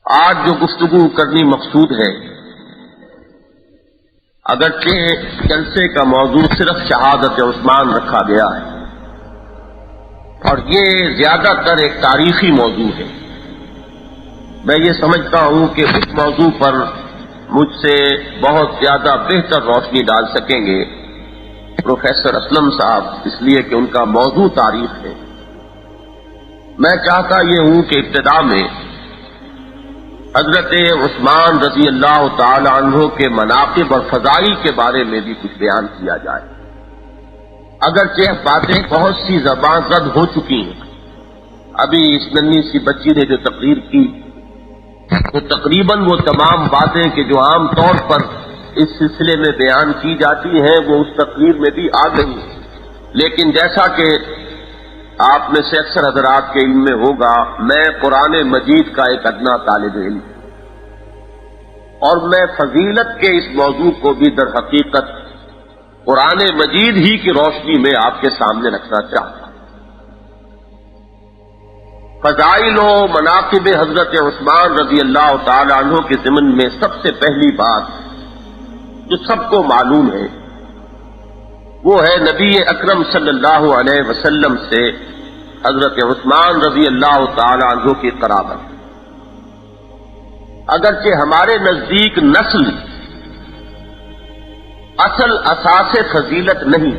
آج جو گفتگو کرنی مقصود ہے، اگرچہ جلسے کا موضوع صرف شہادت عثمان رکھا گیا ہے اور یہ زیادہ تر ایک تاریخی موضوع ہے، میں یہ سمجھتا ہوں کہ اس موضوع پر مجھ سے بہت زیادہ بہتر روشنی ڈال سکیں گے پروفیسر اسلم صاحب، اس لیے کہ ان کا موضوع تاریخ ہے۔ میں چاہتا یہ ہوں کہ ابتدا میں حضرت عثمان رضی اللہ تعالی عنہ کے مناقب اور فضائل کے بارے میں بھی کچھ بیان کیا جائے۔ اگرچہ باتیں بہت سی زبان زد ہو چکی ہیں، ابھی اس ننھی سی بچی نے جو تقریر کی تو تقریباً وہ تمام باتیں کہ جو عام طور پر اس سلسلے میں بیان کی جاتی ہیں وہ اس تقریر میں بھی آ گئی ہیں، لیکن جیسا کہ آپ میں سے اکثر حضرات کے علم میں ہوگا، میں قرآن مجید کا ایک ادنا طالب علم اور میں فضیلت کے اس موضوع کو بھی در حقیقت قرآن مجید ہی کی روشنی میں آپ کے سامنے رکھنا چاہتا ہوں۔ فضائل و مناقب حضرت عثمان رضی اللہ تعالی عنہ کے ضمن میں سب سے پہلی بات جو سب کو معلوم ہے وہ ہے نبی اکرم صلی اللہ علیہ وسلم سے حضرت عثمان رضی اللہ تعالی عنہ کی قرابت۔ اگرچہ ہمارے نزدیک نسل اصل اساس فضیلت نہیں،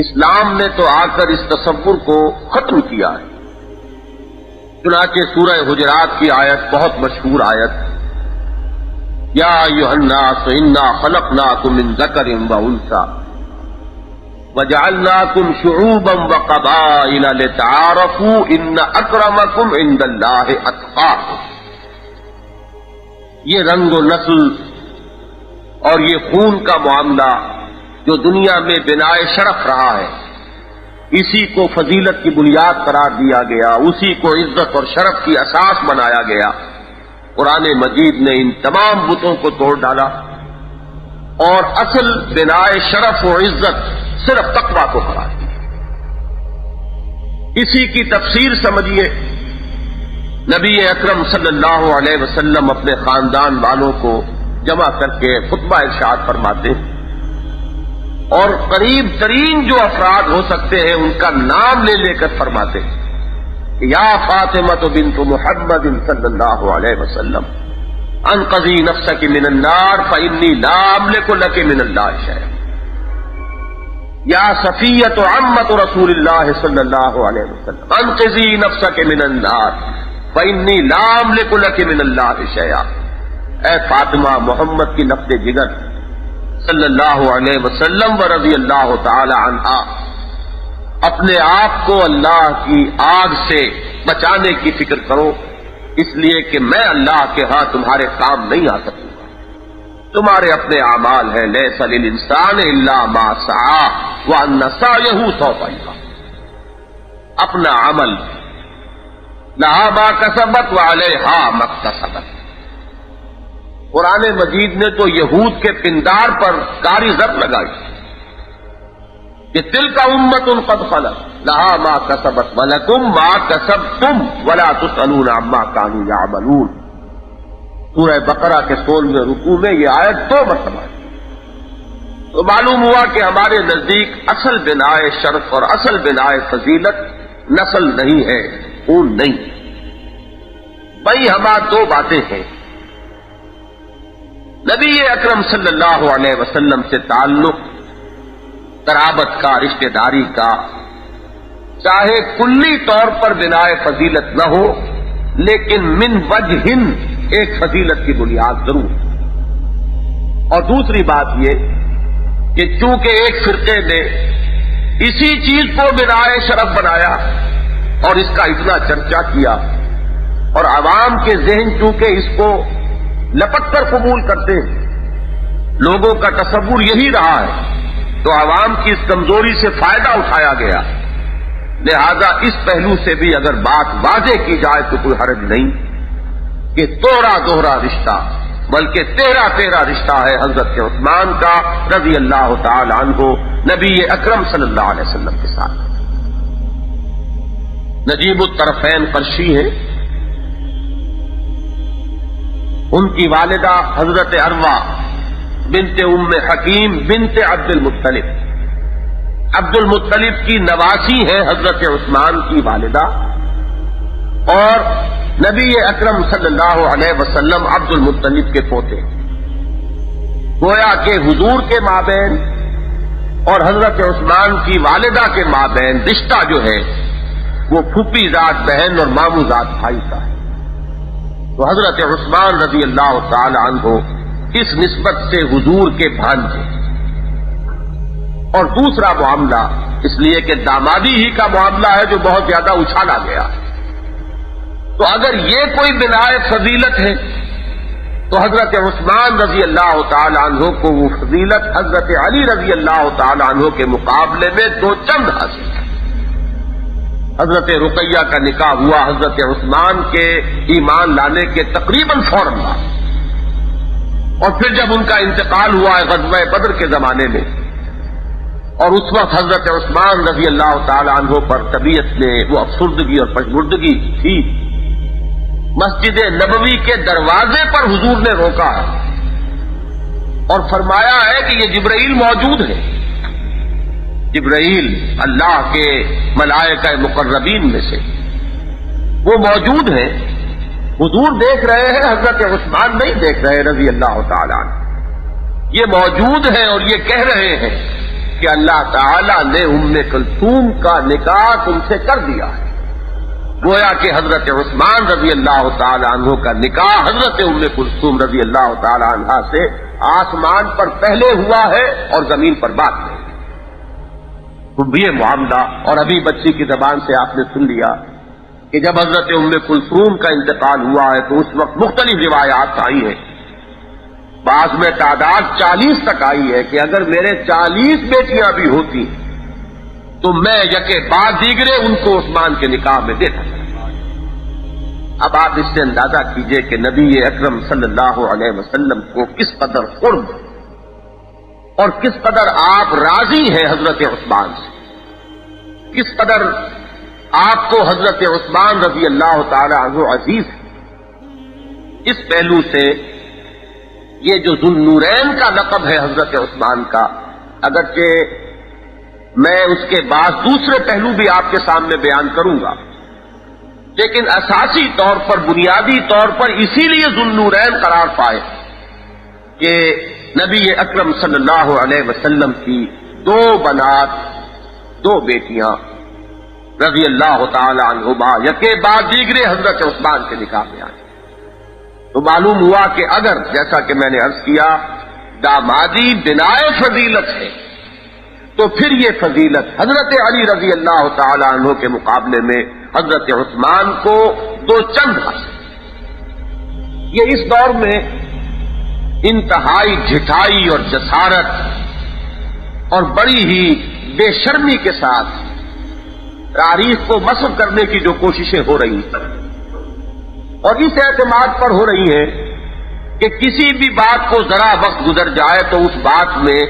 اسلام نے تو آ کر اس تصور کو ختم کیا ہے۔ چنانچہ سورہ حجرات کی آیت بہت مشہور آیت، یا ایھا الناس انا خلقناکم من ذکر و انثی وجعلناکم شعوبا وقبائل لتعارفوا ان اکرمکم عند اللہ اتقاکم۔ یہ رنگ و نسل اور یہ خون کا معاملہ جو دنیا میں بنائے شرف رہا ہے، اسی کو فضیلت کی بنیاد قرار دیا گیا، اسی کو عزت اور شرف کی اساس بنایا گیا۔ قرآن مجید نے ان تمام بتوں کو توڑ ڈالا اور اصل بنائے شرف و عزت صرف تقویٰ کو قرار دیا۔ اسی کی تفسیر سمجھیے، نبی اکرم صلی اللہ علیہ وسلم اپنے خاندان والوں کو جمع کر کے خطبہ ارشاد فرماتے ہیں اور قریب ترین جو افراد ہو سکتے ہیں ان کا نام لے لے کر فرماتے ہیں، یا فاطمہ بنت محمد صلی اللہ علیہ وسلم انقذی نفسک من النار فانی لا املک لک من اللہ شیئا، یا صفیۃ عمۃ رسول اللہ صلی اللہ علیہ وسلم انقذی نفسک من النار فانی لا املک لک من اللہ شیئا۔ اے فاطمہ، محمد کی نفس جگر صلی اللہ علیہ وسلم و رضی اللہ تعالی عنہا، اپنے آپ کو اللہ کی آگ سے بچانے کی فکر کرو، اس لیے کہ میں اللہ کے ہاں تمہارے کام نہیں آ سکوں گا، تمہارے اپنے اعمال ہیں، لیس للانسان الا ما سعی وان سعیہ سوف یرا، اپنا عمل لہا ما کسبت وعلیہا ما اکتسبت۔ قرآن مجید نے تو یہود کے پندار پر کاری ضرب لگائی کہ تلک امت قد خلت لہا ما کسبت ولکم ما کسبتم ولا تسألون عما کانوا یعملون۔ سورہ بقرہ کے 16ویں رکوع میں یہ آیت 2 مرتبہ ہے۔ تو معلوم ہوا کہ ہمارے نزدیک اصل بنائے شرف اور اصل بنائے فضیلت نسل نہیں ہے، خون نہیں۔ بھائی ہمارا 2 باتیں ہیں، نبی اکرم صلی اللہ علیہ وسلم سے تعلق قرابت کا، رشتہ داری کا، چاہے کلی طور پر بنائے فضیلت نہ ہو لیکن من وجہ ایک فضیلت کی بنیاد ضرور۔ اور دوسری بات یہ کہ چونکہ ایک فرقے نے اسی چیز کو بنائے شرف بنایا اور اس کا اتنا چرچا کیا اور عوام کے ذہن چونکہ اس کو لپٹ کر قبول کرتے ہیں، لوگوں کا تصور یہی رہا ہے، تو عوام کی اس کمزوری سے فائدہ اٹھایا گیا۔ لہذا اس پہلو سے بھی اگر بات واضح کی جائے تو کوئی حرج نہیں کہ توڑا دوہرا رشتہ بلکہ 13 رشتہ ہے حضرت عثمان کا رضی اللہ تعالی عنہ نبی اکرم صلی اللہ علیہ وسلم کے ساتھ۔ نجیب الطرفین قرشی ہے، ان کی والدہ حضرت عروہ بنت ام حکیم بنت عبد المطلب، عبد المطلب کی نواسی ہے حضرت عثمان کی والدہ، اور نبی اکرم صلی اللہ علیہ وسلم عبد المطلب کے پوتے، گویا کہ حضور کے مابین اور حضرت عثمان کی والدہ کے مابین رشتہ جو ہے وہ پھوپھی ذات بہن اور ماموں ذات بھائی کا ہے۔ تو حضرت عثمان رضی اللہ تعالی عنہ اس نسبت سے حضور کے بھانجے۔ اور دوسرا معاملہ اس لیے کہ دامادی ہی کا معاملہ ہے جو بہت زیادہ اچھالا گیا، تو اگر یہ کوئی بنائے فضیلت ہے تو حضرت عثمان رضی اللہ تعالی عنہ کو وہ فضیلت حضرت علی رضی اللہ تعالی عنہ کے مقابلے میں دو چند حاصل ہے۔ حضرت رقیہ کا نکاح ہوا حضرت عثمان کے ایمان لانے کے تقریباً فوراً بعد، اور پھر جب ان کا انتقال ہوا ہے غزوہ بدر کے زمانے میں، اور اس وقت حضرت عثمان رضی اللہ تعالی عنہ پر طبیعت میں وہ افسردگی اور پژمردگی تھی، مسجد نبوی کے دروازے پر حضور نے روکا ہے اور فرمایا ہے کہ یہ جبرائیل موجود ہے۔ جبرائیل اللہ کے ملائکہ مقربین میں سے وہ موجود ہیں، حضور دیکھ رہے ہیں، حضرت عثمان نہیں دیکھ رہے رضی اللہ تعالی عنہ، یہ موجود ہیں اور یہ کہہ رہے ہیں کہ اللہ تعالی نے ام کلثوم کا نکاح تم سے کر دیا ہے۔ گویا کہ حضرت عثمان رضی اللہ تعالی عنہ کا نکاح حضرت ام کلثوم رضی اللہ تعالی عنہ سے آسمان پر پہلے ہوا ہے اور زمین پر بعد میں۔ تو یہ معاملہ، اور ابھی بچی کی زبان سے آپ نے سن لیا کہ جب حضرت ام کلثوم کا انتقال ہوا ہے تو اس وقت مختلف روایات آئی ہیں، بعض میں تعداد 40 تک آئی ہے کہ اگر میرے 40 بیٹیاں بھی ہوتی تو میں یکے بعد دیگرے ان کو عثمان کے نکاح میں دیتا۔ اب آپ اس سے اندازہ کیجئے کہ نبی اکرم صلی اللہ علیہ وسلم کو کس قدر قرب اور کس قدر آپ راضی ہیں حضرت عثمان سے، کس قدر آپ کو حضرت عثمان رضی اللہ تعالی عنہ عزیز ہے۔ اس پہلو سے یہ جو ذو النورین کا لقب ہے حضرت عثمان کا، اگرچہ میں اس کے بعد دوسرے پہلو بھی آپ کے سامنے بیان کروں گا، لیکن اساسی طور پر، بنیادی طور پر اسی لیے ذو النورین قرار پائے کہ نبی اکرم صلی اللہ علیہ وسلم کی دو بنات، دو بیٹیاں رضی اللہ تعالی عنہما یکے بعد دیگرے حضرت عثمان کے نکاح میں آئے، تو معلوم ہوا کہ اگر جیسا کہ میں نے عرض کیا دامادی بنائے فضیلت ہے تو پھر یہ فضیلت حضرت علی رضی اللہ تعالی عنہ کے مقابلے میں حضرت عثمان کو دو چند حاصل۔ یہ اس دور میں انتہائی ڈھٹائی اور جسارت اور بڑی ہی بے شرمی کے ساتھ تاریخ کو مسخ کرنے کی جو کوششیں ہو رہی ہیں، اور اس اعتماد پر ہو رہی ہیں کہ کسی بھی بات کو ذرا وقت گزر جائے تو اس بات میں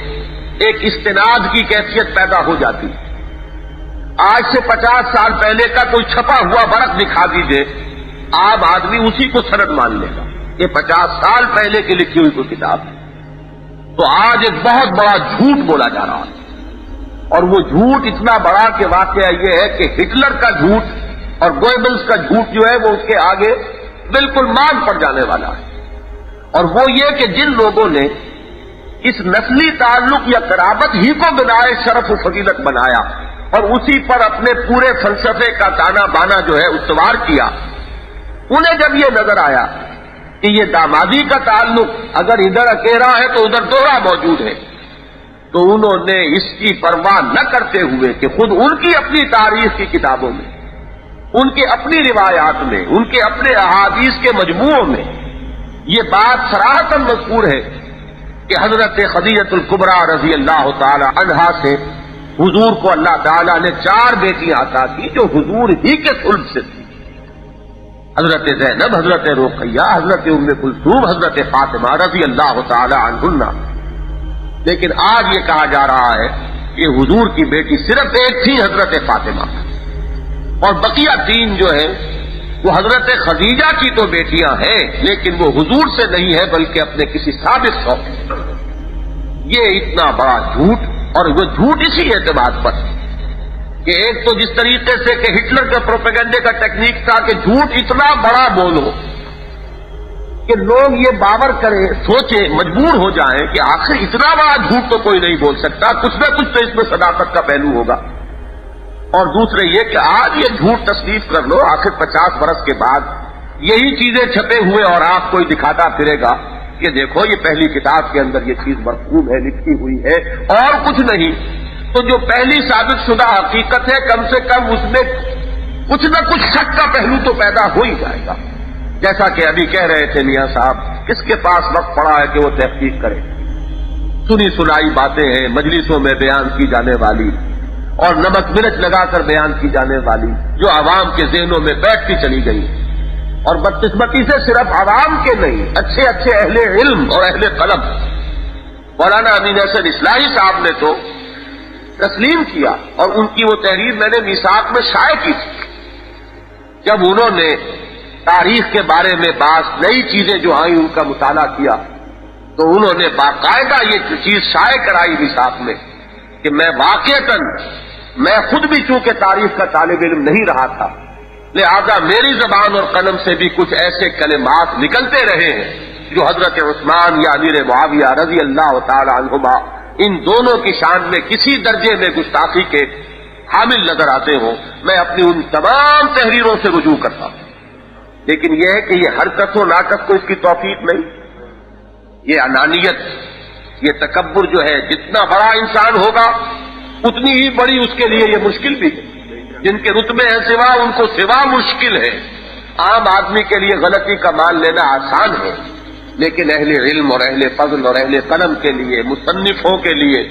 ایک استناد کی کیفیت پیدا ہو جاتی۔ آج سے 50 سال پہلے کا کوئی چھپا ہوا ورق دکھا دیجئے، عام آدمی اسی کو سند مان لے گا، یہ 50 سال پہلے کی لکھی ہوئی کوئی کتاب ہے۔ تو آج ایک بہت بڑا جھوٹ بولا جا رہا ہے، اور وہ جھوٹ اتنا بڑا کہ واقعہ یہ ہے کہ ہٹلر کا جھوٹ اور گوئبلز کا جھوٹ جو ہے وہ اس کے آگے بالکل مان پڑ جانے والا ہے، اور وہ یہ کہ جن لوگوں نے اس نسلی تعلق یا قرابت ہی کو بنائے شرف و فضیلت بنایا اور اسی پر اپنے پورے فلسفے کا تانا بانا جو ہے استوار کیا، انہیں جب یہ نظر آیا کہ یہ دامادی کا تعلق اگر ادھر اکیرا ہے تو ادھر دوہرا موجود ہے، تو انہوں نے اس کی پرواہ نہ کرتے ہوئے کہ خود ان کی اپنی تاریخ کی کتابوں میں، ان کی اپنی روایات میں، ان کے اپنے احادیث کے مجموعوں میں یہ بات صراحتاً مذکور ہے کہ حضرت خدیجہ الکبریٰ رضی اللہ تعالی عنہا سے حضور کو اللہ تعالیٰ نے 4 بیٹیاں عطا کی جو حضور ہی کے صلب سے تھی، حضرت زینب، حضرت رقیہ، حضرت ام کلثوم، حضرت فاطمہ رضی اللہ تعالی عنہن۔ لیکن آج یہ کہا جا رہا ہے کہ حضور کی بیٹی صرف ایک تھی، حضرت فاطمہ، اور بقیہ 3 جو ہے وہ حضرت خدیجہ کی تو بیٹیاں ہیں لیکن وہ حضور سے نہیں ہے بلکہ اپنے کسی سابق شوق. یہ اتنا بڑا جھوٹ، اور وہ جھوٹ اسی اعتبار پر کہ ایک تو جس طریقے سے کہ ہٹلر کے پروپیگنڈے کا ٹیکنیک تھا کہ جھوٹ اتنا بڑا بولو کہ لوگ یہ باور کریں، سوچیں، مجبور ہو جائیں کہ آخر اتنا بڑا جھوٹ تو کوئی نہیں بول سکتا، کچھ نہ کچھ تو اس میں صداقت کا پہلو ہوگا. اور دوسرے یہ کہ آج یہ جھوٹ تصدیق کر لو، آخر 50 برس کے بعد یہی چیزیں چھپے ہوئے اور آپ کوئی دکھاتا پھرے گا کہ دیکھو یہ پہلی کتاب کے اندر یہ چیز مرقوم ہے، لکھی ہوئی ہے اور کچھ نہیں. تو جو پہلی ثابت شدہ حقیقت ہے کم سے کم اس میں کچھ نہ کچھ شک کا پہلو تو پیدا ہو ہی جائے گا. جیسا کہ ابھی کہہ رہے تھے میاں صاحب، کس کے پاس وقت پڑا ہے کہ وہ تحقیق کرے؟ سنی سنائی باتیں ہیں مجلسوں میں بیان کی جانے والی اور نمک مرچ لگا کر بیان کی جانے والی، جو عوام کے ذہنوں میں بیٹھتی چلی گئی. اور بدقسمتی سے صرف عوام کے نہیں، اچھے اچھے اہل علم اور اہل قلم، مولانا امین حسن اصلاحی صاحب نے تو تسلیم کیا، اور ان کی وہ تحریر میں نے میثاق میں شائع کی تھی. جب انہوں نے تاریخ کے بارے میں بعض نئی چیزیں جو آئیں ان کا مطالعہ کیا تو انہوں نے باقاعدہ یہ چیز شائع کرائی میثاق میں کہ میں خود بھی چونکہ تاریخ کا طالب علم نہیں رہا تھا، لہذا میری زبان اور قلم سے بھی کچھ ایسے کلمات نکلتے رہے ہیں جو حضرت عثمان یا امیر معاویہ رضی اللہ تعالی عنہما ان دونوں کی شان میں کسی درجے میں گستاخی کے حامل نظر آتے ہوں. میں اپنی ان تمام تحریروں سے رجوع کرتا ہوں. لیکن یہ ہے کہ یہ حرکت و ناکس کو اس کی توفیق نہیں. یہ انانیت، یہ تکبر جو ہے، جتنا بڑا انسان ہوگا اتنی ہی بڑی اس کے لیے یہ مشکل بھی ہے. جن کے رتبے ہیں سوا، ان کو سوا مشکل ہے. عام آدمی کے لیے غلطی کا مان لینا آسان ہے، لیکن اہل علم اور اہل فضل اور اہل قلم کے لیے، مصنفوں کے لیے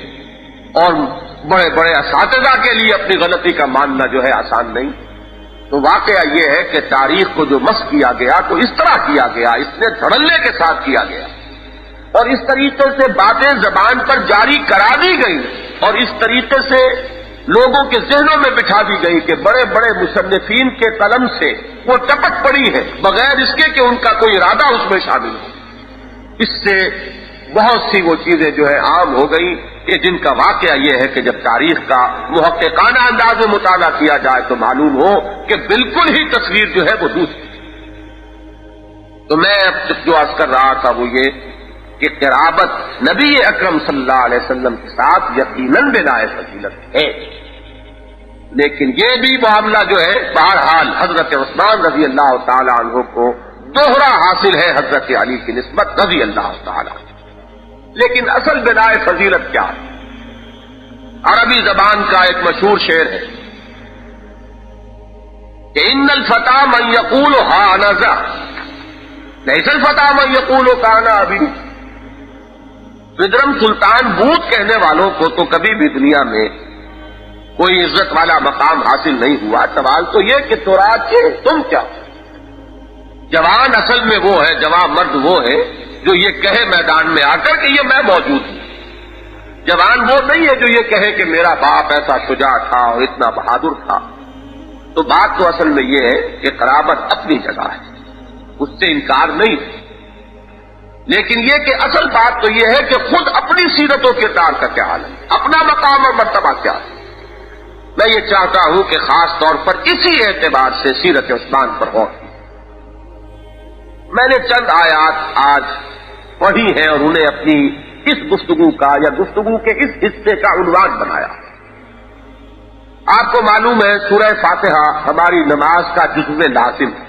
اور بڑے بڑے اساتذہ کے لیے اپنی غلطی کا ماننا جو ہے آسان نہیں. تو واقعہ یہ ہے کہ تاریخ کو جو مسخ کیا گیا تو اس طرح کیا گیا، اس نے دھڑلے کے ساتھ کیا گیا، اور اس طریقے سے باتیں زبان پر جاری کرا دی گئی، اور اس طریقے سے لوگوں کے ذہنوں میں بٹھا دی گئی کہ بڑے بڑے مصنفین کے قلم سے وہ ٹپک پڑی ہے بغیر اس کے کہ ان کا کوئی ارادہ اس میں شامل ہو. اس سے بہت سی وہ چیزیں جو ہے عام ہو گئی کہ جن کا واقعہ یہ ہے کہ جب تاریخ کا محققانہ انداز میں مطالعہ کیا جائے تو معلوم ہو کہ بالکل ہی تصویر جو ہے وہ دوسری. تو میں اب جو عرض کر رہا تھا وہ یہ کہ قرابت نبی اکرم صلی اللہ علیہ وسلم کے ساتھ یقیناً بنائے فضیلت ہے، لیکن یہ بھی معاملہ جو ہے بہرحال حضرت عثمان رضی اللہ تعالی عنہ کو دوہرا حاصل ہے حضرت علی کی نسبت رضی اللہ تعالی. لیکن اصل بنائے فضیلت کیا ہے؟ عربی زبان کا ایک مشہور شعر ہے کہ ان الفتى من يقول ها انا ذا ليس الفتى من يقول كان ابي. ودرم سلطان بوت کہنے والوں کو تو کبھی بھی دنیا میں کوئی عزت والا مقام حاصل نہیں ہوا. سوال تو یہ کہ تورات کے تم کیا؟ جوان اصل میں وہ ہے، جوان مرد وہ ہے جو یہ کہے میدان میں آ کر کہ یہ میں موجود ہوں. جوان وہ نہیں ہے جو یہ کہے کہ میرا باپ ایسا شجاع تھا اور اتنا بہادر تھا. تو بات تو اصل میں یہ ہے کہ قرابت اپنی جگہ ہے، اس سے انکار نہیں، لیکن یہ کہ اصل بات تو یہ ہے کہ خود اپنی سیرت و کردار کا کیا حال ہے، اپنا مقام اور مرتبہ کیا ہے. میں یہ چاہتا ہوں کہ خاص طور پر اسی اعتبار سے سیرت عثمان پر غور. میں نے چند آیات آج پڑھی ہیں اور انہیں اپنی اس گفتگو کا یا گفتگو کے اس حصے کا عنوان بنایا. آپ کو معلوم ہے سورہ فاتحہ ہماری نماز کا جزو لازم ہے،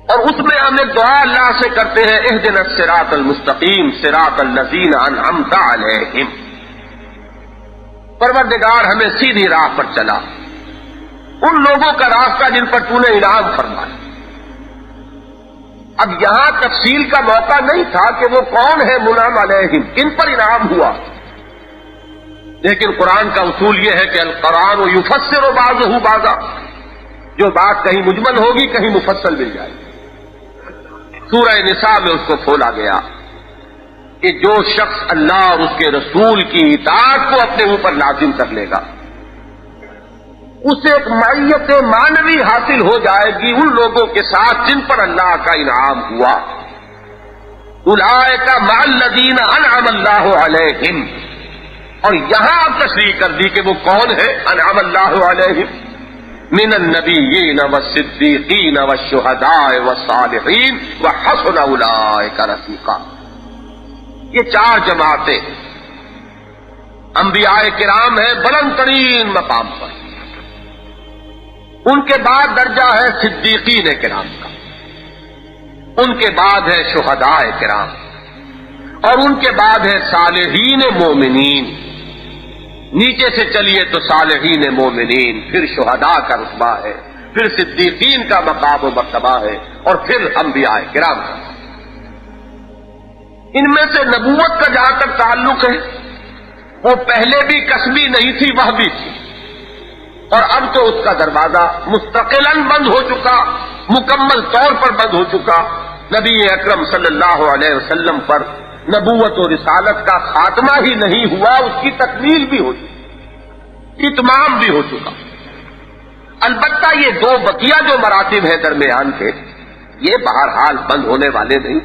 اور اس میں ہم ایک دعا اللہ سے کرتے ہیں اہدنا الصراط المستقیم صراط الذین انعمت علیہم. پروردگار ہمیں سیدھی راہ پر چلا، ان لوگوں کا راستہ جن پر تو نے انعام فرمایا. اب یہاں تفصیل کا موقع نہیں تھا کہ وہ کون ہے منعم علیہم، کن پر انعام ہوا، لیکن قرآن کا اصول یہ ہے کہ القرآن یفسر بعضہ بعضا، جو بات کہیں مجمل ہوگی کہیں مفصل مل جائے گی. سورہ نساء میں اس کو کھولا گیا کہ جو شخص اللہ اور اس کے رسول کی اطاعت کو اپنے اوپر لازم کر لے گا، اسے ایک معیت معنوی حاصل ہو جائے گی ان لوگوں کے ساتھ جن پر اللہ کا انعام ہوا. اولئک مع الذین انعم اللہ علیہم. اور یہاں اب تشریح کر دی کہ وہ کون ہے انعم اللہ علیہم. من النبیین والصدیقین والشہداء والصالحین وحسن اولئک رفیقا. یہ 4 جماعتیں انبیاء کرام ہیں بلند ترین مقام پر. ان کے بعد درجہ ہے صدیقین کرام کا، ان کے بعد ہے شہداء کرام، اور ان کے بعد ہے صالحین مومنین. نیچے سے چلیے تو صالحین مومنین، پھر شہداء کا رتبہ ہے، پھر صدیقین کا مقام و مرتبہ ہے، اور پھر انبیاء کرام کا. ان میں سے نبوت کا جہاں تک تعلق ہے وہ پہلے بھی کسبی نہیں تھی، وہ بھی تھی، اور اب تو اس کا دروازہ مستقلاً بند ہو چکا، مکمل طور پر بند ہو چکا. نبی اکرم صلی اللہ علیہ وسلم پر نبوت و رسالت کا خاتمہ ہی نہیں ہوا، اس کی تکمیل بھی ہو چکی، اتمام بھی ہو چکا. البتہ یہ 2 بقیہ جو مراتب ہیں درمیان کے، یہ بہرحال بند ہونے والے نہیں.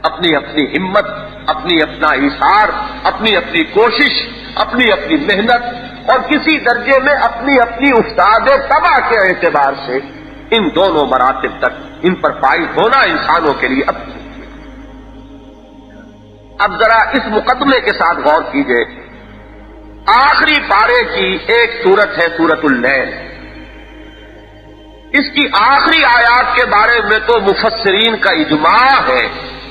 اپنی اپنی ہمت، اپنی اپنا ایثار، اپنی اپنی کوشش، اپنی اپنی محنت، اور کسی درجے میں اپنی اپنی استاد طبع کے اعتبار سے ان دونوں مراتب تک ان پر فائز ہونا انسانوں کے لیے اب ذرا اس مقدمے کے ساتھ غور کیجئے. آخری پارے کی ایک سورت ہے سورۃ اللیل. اس کی آخری آیات کے بارے میں تو مفسرین کا اجماع ہے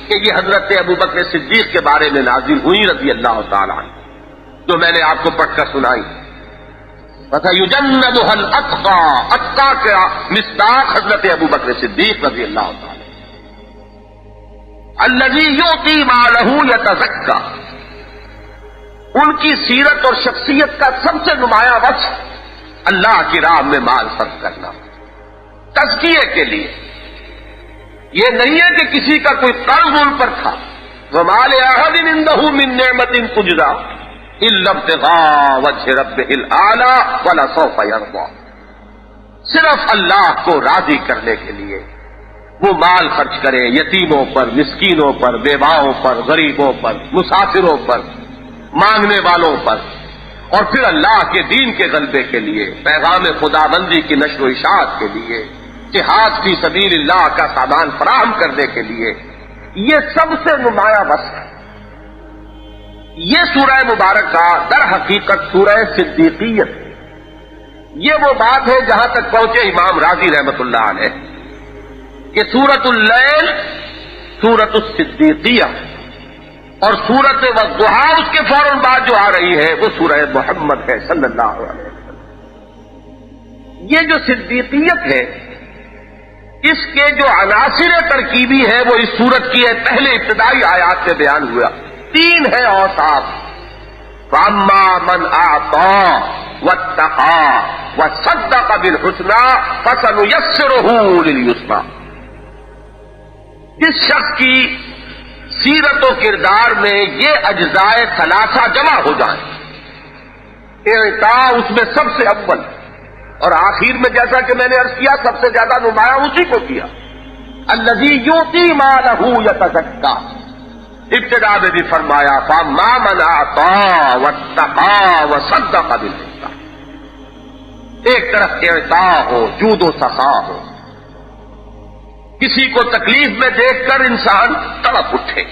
کہ یہ حضرت ابوبکر صدیق کے بارے میں نازل ہوئی رضی اللہ تعالیٰ عنہ، جو میں نے آپ کو پڑھ کر سنائی. فَسَيُجَنَّبُهَا الْأَتْقَى. اتقیٰ کا مصداق حضرت ابوبکر صدیق رضی اللہ تعالیٰ. الَّذِي يُؤْتِي مَالَهُ يَتَزَكَّى. ان کی سیرت اور شخصیت کا سب سے نمایاں وصف اللہ کی راہ میں مال صرف کرنا، تزکیے کے لیے. یہ نہیں ہے کہ کسی کا کوئی قرض ان پر تھا. وَمَا لِأَحَدٍ عِندَهُ مِن نِّعْمَةٍ تُجْزَىٰ إِلَّا ابْتِغَاءَ وَجْهِ رَبِّهِ الْأَعْلَىٰ وَلَسَوْفَ يَرْضَىٰ. صرف اللہ کو راضی کرنے کے لیے وہ مال خرچ کرے، یتیموں پر، مسکینوں پر، بیواؤں پر، غریبوں پر، مسافروں پر، مانگنے والوں پر، اور پھر اللہ کے دین کے غلبے کے لیے، پیغام خدا بندی کی نشر و اشاعت کے لیے، جہاد فی سبیل اللہ کا سامان فراہم کرنے کے لیے. یہ سب سے نمایاں وصف ہے. یہ سورہ مبارکہ در حقیقت سورہ صدیقیت. یہ وہ بات ہے جہاں تک پہنچے امام راضی رحمت اللہ علیہ کہ سورۃ اللیل سورۃ الصدیقیہ، اور سورۃ والضحیٰ اس کے فوراً بعد جو آ رہی ہے وہ سورہ محمد ہے صلی اللہ علیہ وسلم. یہ جو صدیقیت ہے اس کے جو عناصر ترکیبی ہیں وہ اس سورت کی ہے پہلے ابتدائی آیات میں بیان ہوا. 3 ہے اوصاف. فَأَمَّا مَنْ أَعْطَىٰ وَاتَّقَىٰ وَصَدَّقَ بِالْحُسْنَىٰ فَسَنُيَسِّرُهُ لِلْيُسْرَىٰ. جس شخص کی سیرت و کردار میں یہ اجزائے ثلاثہ جمع ہو جائیں، اعطاء اس میں سب سے اول، اور آخر میں جیسا کہ میں نے عرض کیا سب سے زیادہ نمایاں اسی کو کیا. الذی یؤتی مالہ یتزکیٰ. ابتدا میں بھی فرمایا فَأَمَّا مَنْ أَعْطَىٰ وَاتَّقَىٰ وَصَدَّقَ بِالْحُسْنَىٰ. ایک طرف اعطاء ہو، جود و سخا ہو، کسی کو تکلیف میں دیکھ کر انسان تڑپ اٹھے،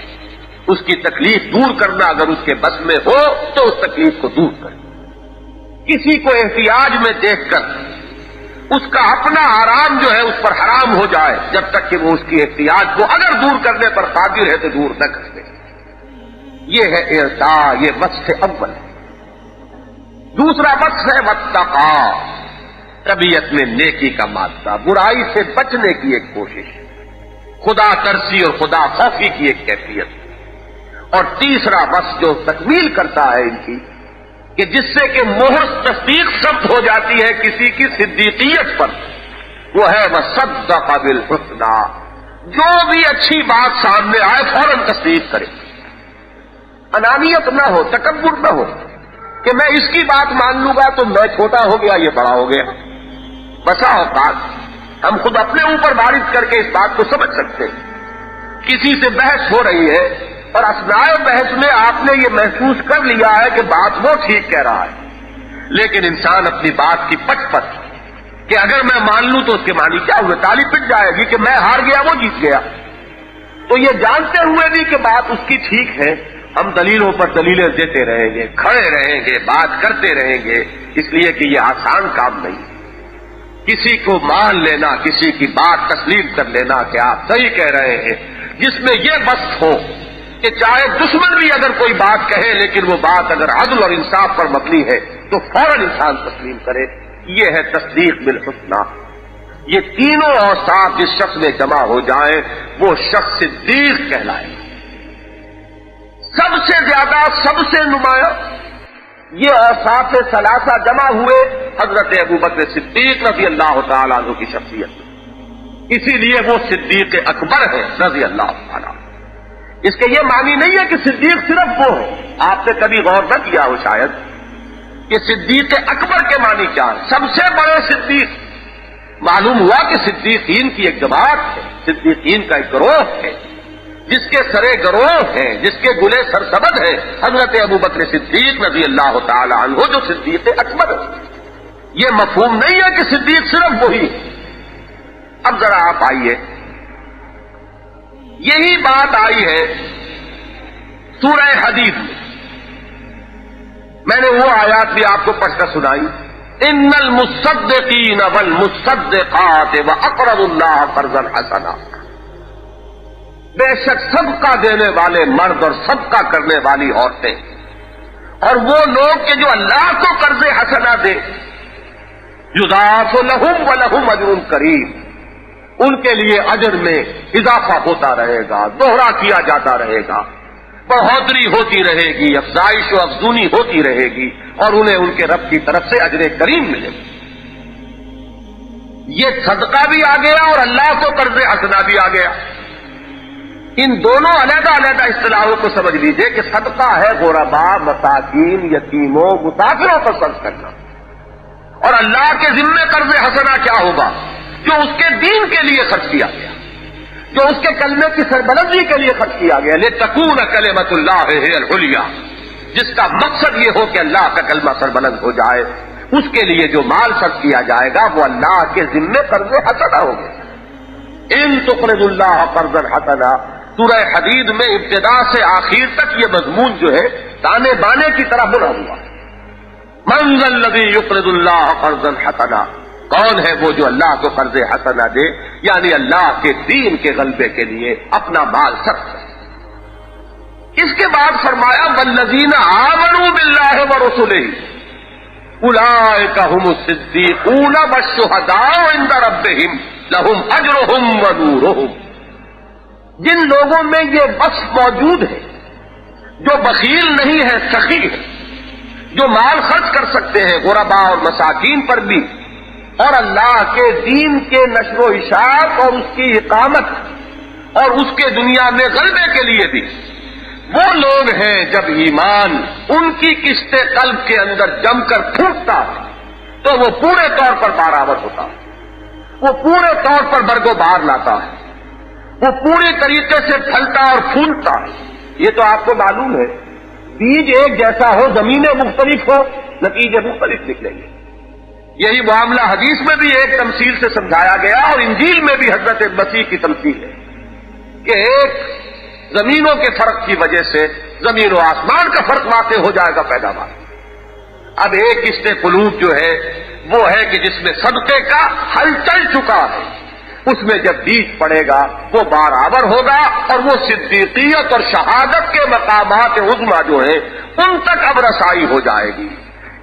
اس کی تکلیف دور کرنا اگر اس کے بس میں ہو تو اس تکلیف کو دور کرے. کسی کو احتیاج میں دیکھ کر اس کا اپنا آرام جو ہے اس پر حرام ہو جائے جب تک کہ وہ اس کی احتیاج کو اگر دور کرنے پر قادر ہے تو دور نہ کر دے. یہ ہے اعطاء، یہ وصف اول ہے. دوسرا وصف ہے واتقیٰ. طبیعت میں نیکی کا مادہ، برائی سے بچنے کی ایک کوشش، خدا ترسی اور خدا خوفی کی ایک کیفیت. اور تیسرا وصف جو تکمیل کرتا ہے ان کی کہ جس سے کہ مہر تصدیق ثبت ہو جاتی ہے کسی کی صدیقیت پر، وہ ہے وصدق بالحسنیٰ. جو بھی اچھی بات سامنے آئے فوراً تصدیق کرے. انانیت نہ ہو، تکبر نہ ہو کہ میں اس کی بات مان لوں گا تو میں چھوٹا ہو گیا یہ بڑا ہو گیا، بسا اوقات ہم خود اپنے اوپر وارد کر کے اس بات کو سمجھ سکتے ہیں. کسی سے بحث ہو رہی ہے اور اثناء بحث میں آپ نے یہ محسوس کر لیا ہے کہ بات وہ ٹھیک کہہ رہا ہے، لیکن انسان اپنی بات کی پٹ کہ اگر میں مان لوں تو اس کے معنی کیا ہوئے، تالی پٹ جائے گی کہ میں ہار گیا وہ جیت گیا. تو یہ جانتے ہوئے بھی کہ بات اس کی ٹھیک ہے، ہم دلیلوں پر دلیلیں دیتے رہیں گے، کھڑے رہیں گے، بات کرتے رہیں گے، اس لیے کہ یہ آسان کام نہیں. کسی کو مان لینا، کسی کی بات تسلیم کر لینا کہ آپ صحیح کہہ رہے ہیں، جس میں یہ وصف ہو کہ چاہے دشمن بھی اگر کوئی بات کہے لیکن وہ بات اگر عدل اور انصاف پر مبنی ہے تو فوراً انسان تسلیم کرے. یہ ہے تصدیق بالحسنى. یہ تینوں اوصاف جس شخص میں جمع ہو جائیں وہ شخص صدیق کہلائے. سب سے زیادہ، سب سے نمایاں یہ اوصاف ثلاثہ جمع ہوئے حضرت ابوبکر صدیق رضی اللہ تعالیٰ عنہ کی شخصیت. اسی لیے وہ صدیق اکبر ہے رضی اللہ تعالیٰ. اس کے یہ معنی نہیں ہے کہ صدیق صرف وہ ہے. آپ نے کبھی غور نہ کیا ہو شاید کہ صدیق اکبر کے معنی کیا ہے. سب سے بڑے صدیق. معلوم ہوا کہ صدیقین کی ایک جماعت ہے، صدیقین کا ایک گروہ ہے جس کے سرے گروہ ہیں، جس کے گلے سرسبد ہیں حضرت ابوبکر صدیق رضی اللہ تعالی عنہ جو صدیق اکبر ہے. یہ مفہوم نہیں ہے کہ صدیق صرف وہی. اب ذرا آپ آئیے، یہی بات آئی ہے سورہ حدید میں نے وہ آیات بھی آپ کو پڑھ کر سنائی. ان المصدقین والمصدقات واقرضوا اللہ قرضا حسنا. بے شک صدقہ دینے والے مرد اور صدقہ کرنے والی عورتیں اور وہ لوگ کہ جو اللہ کو قرض حسنا دے، یضاعف لہم ولہم اجر کریم، ان کے لیے اجر میں اضافہ ہوتا رہے گا، دوہرا کیا جاتا رہے گا، بڑھوتری ہوتی رہے گی، افزائش و افزونی ہوتی رہے گی، اور انہیں ان کے رب کی طرف سے اجر کریم ملے گا. یہ صدقہ بھی آ گیا اور اللہ کو قرض حسنا بھی آ گیا. ان دونوں علیحدہ علیحدہ اصطلاحوں کو سمجھ لیجئے کہ صدقہ ہے غرباء، مساکین، یتیموں، مسافروں پر خرچ کرنا، اور اللہ کے ذمے قرض حسنا کیا ہوگا؟ جو اس کے دین کے لیے خرچ کیا گیا، جو اس کے کلمے کی سربلندی کے لیے خرچ کیا گیا. لتکون کلمۃ اللہ ہی العلیٰ، جس کا مقصد یہ ہو کہ اللہ کا کلمہ سربلند ہو جائے، اس کے لیے جو مال خرچ کیا جائے گا وہ اللہ کے ذمے قرض حسنا ہوگا. ان تقرضوا اللہ قرضا حسنا. سورہ حدید میں ابتدا سے آخر تک یہ مضمون جو ہے تانے بانے کی طرح بنا ہوا. من ذا الذی یقرض اللہ قرضا حسنا، کون ہے وہ جو اللہ کو قرض حسنا دے، یعنی اللہ کے دین کے غلبے کے لیے اپنا مال خرچ کرے. اس کے بعد فرمایا والذین آمنوا باللہ ورسلہ اولئک ھم الصدیقون والشہداء عند ربہم لہم اجرہم ونورہم. جن لوگوں میں یہ وصف موجود ہے، جو بخیل نہیں ہے، سخی ہے، جو مال خرچ کر سکتے ہیں غرباء اور مساکین پر بھی، اور اللہ کے دین کے نشر و اشاعت اور اس کی اقامت اور اس کے دنیا میں غلبے کے لیے بھی، وہ لوگ ہیں جب ایمان ان کی قسط قلب کے اندر جم کر پھوٹتا ہے تو وہ پورے طور پر برآور ہوتا ہے، وہ پورے طور پر برگ و بہار لاتا ہے، وہ پوری طریقے سے پھلتا اور پھولتا ہے. یہ تو آپ کو معلوم ہے، بیج ایک جیسا ہو، زمینیں مختلف ہو، نتیجے مختلف نکلیں گے. یہی معاملہ حدیث میں بھی ایک تمثیل سے سمجھایا گیا اور انجیل میں بھی حضرت مسیح کی تمثیل ہے کہ ایک زمینوں کے فرق کی وجہ سے زمین و آسمان کا فرق واقع ہو جائے گا پیداوار. اب ایک قسط قلوب جو ہے وہ ہے کہ جس میں صدقے کا حل چل چکا ہے، اس میں جب بیج پڑے گا وہ برابر ہوگا اور وہ صدیقیت اور شہادت کے مقامات عظمیٰ جو ہیں ان تک اب رسائی ہو جائے گی.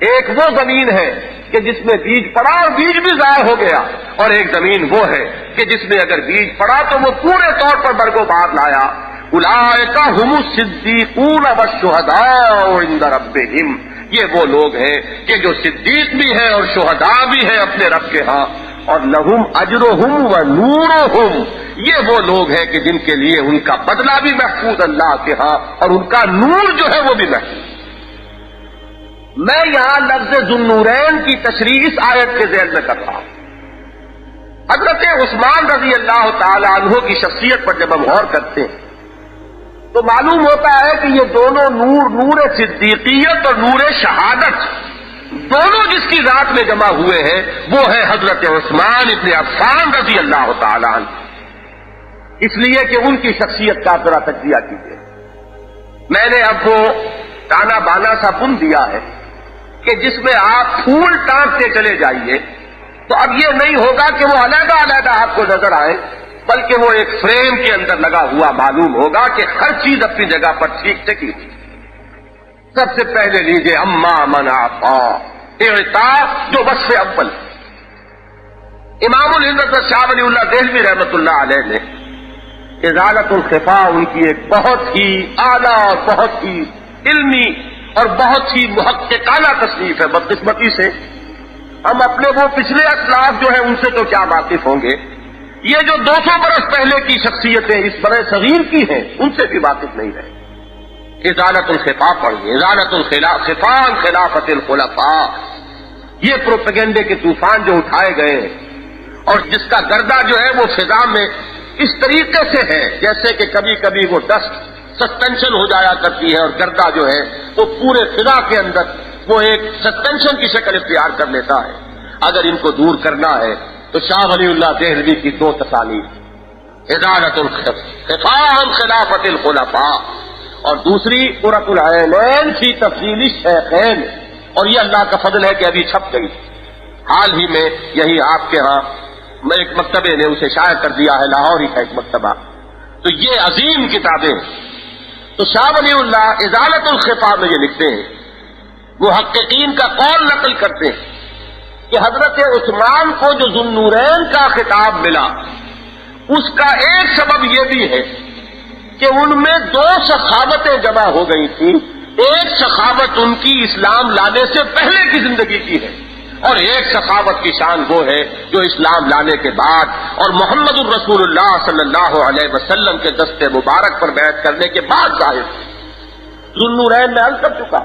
ایک وہ زمین ہے کہ جس میں بیج پڑا اور بیج بھی ضائع ہو گیا، اور ایک زمین وہ ہے کہ جس میں اگر بیج پڑا تو وہ پورے طور پر برگ و بہار لایا. اولئک ھم الصدیقون والشہداء عند ربہم. یہ وہ لوگ ہیں کہ جو صدیق بھی ہیں اور شہداء بھی ہیں اپنے رب کے ہاں، اور لہم اجرہم ونورہم. یہ وہ لوگ ہیں کہ جن کے لیے ان کا بدلہ بھی محفوظ اللہ کے ہاں اور ان کا نور جو ہے وہ بھی محفوظ. میں یہاں لفظ ذو النورین کی تشریح اس آیت کے ذیل میں کر رہا ہوں. حضرت عثمان رضی اللہ تعالی عنہ کی شخصیت پر جب ہم غور کرتے ہیں تو معلوم ہوتا ہے کہ یہ دونوں نور، نور صدیقیت اور نور شہادت، دونوں جس کی ذات میں جمع ہوئے ہیں وہ ہے حضرت عثمان ابن عفان رضی اللہ تعالی عنہ. اس لیے کہ ان کی شخصیت کا ذرا تجزیہ کیجیے. میں نے اب وہ تانا بانا سا بن دیا ہے کہ جس میں آپ پھول ٹانکتے چلے جائیے تو اب یہ نہیں ہوگا کہ وہ علیحدہ علیحدہ آپ کو نظر آئے، بلکہ وہ ایک فریم کے اندر لگا ہوا معلوم ہوگا کہ ہر چیز اپنی جگہ پر ٹھیک ٹکی. سب سے پہلے لیجیے اما من اعطا، اعطاء جو وصف اول. امام الہند شاہ ولی اللہ دہلوی رحمۃ اللہ علیہ نے ازالت الخفاء ان کی ایک بہت ہی اعلیٰ اور بہت ہی علمی اور بہت ہی محققانہ تصنیف ہے. بدقسمتی سے ہم اپنے وہ پچھلے اسلاف جو ہیں ان سے تو کیا واقف ہوں گے، یہ جو 200 برس پہلے کی شخصیتیں اس برے صغیر کی ہیں ان سے بھی واقف نہیں رہے. ازالت الخفاء پڑھیے، ازالت الخفاء خلافت الخلفاء. یہ پروپیگنڈے کے طوفان جو اٹھائے گئے اور جس کا گردہ جو ہے وہ فضا میں اس طریقے سے ہے جیسے کہ کبھی کبھی وہ ڈسٹ سسپینشن ہو جایا کرتی ہے اور گردہ جو ہے وہ پورے فضا کے اندر وہ ایک سسپینشن کی شکل اختیار کر لیتا ہے. اگر ان کو دور کرنا ہے تو شاہ ولی اللہ دہلوی کی 2 تصانیف، ازالت الخفاء خلافت الخلفاء اور دوسری قرۃ العینین فی تفضیل الشیخین. اور یہ اللہ کا فضل ہے کہ ابھی چھپ گئی. حال ہی میں یہی آپ کے ہاں میں ایک مکتبے نے اسے شائع کر دیا ہے، لاہور ہی کا ایک مکتبہ. تو یہ عظیم کتابیں. تو شاہ ولی اللہ ازالت الخفاء میں یہ لکھتے ہیں، محققین کا قول نقل کرتے ہیں کہ حضرت عثمان کو جو ذو النورین کا خطاب ملا اس کا ایک سبب یہ بھی ہے کہ ان میں 2 سخاوتیں جمع ہو گئی تھیں. ایک سخاوت ان کی اسلام لانے سے پہلے کی زندگی کی ہے اور ایک سخاوت کی شان وہ ہے جو اسلام لانے کے بعد اور محمد الرسول اللہ صلی اللہ علیہ وسلم کے دست مبارک پر بیعت کرنے کے بعد ظاہر. ذو النورین میں عرض کر چکا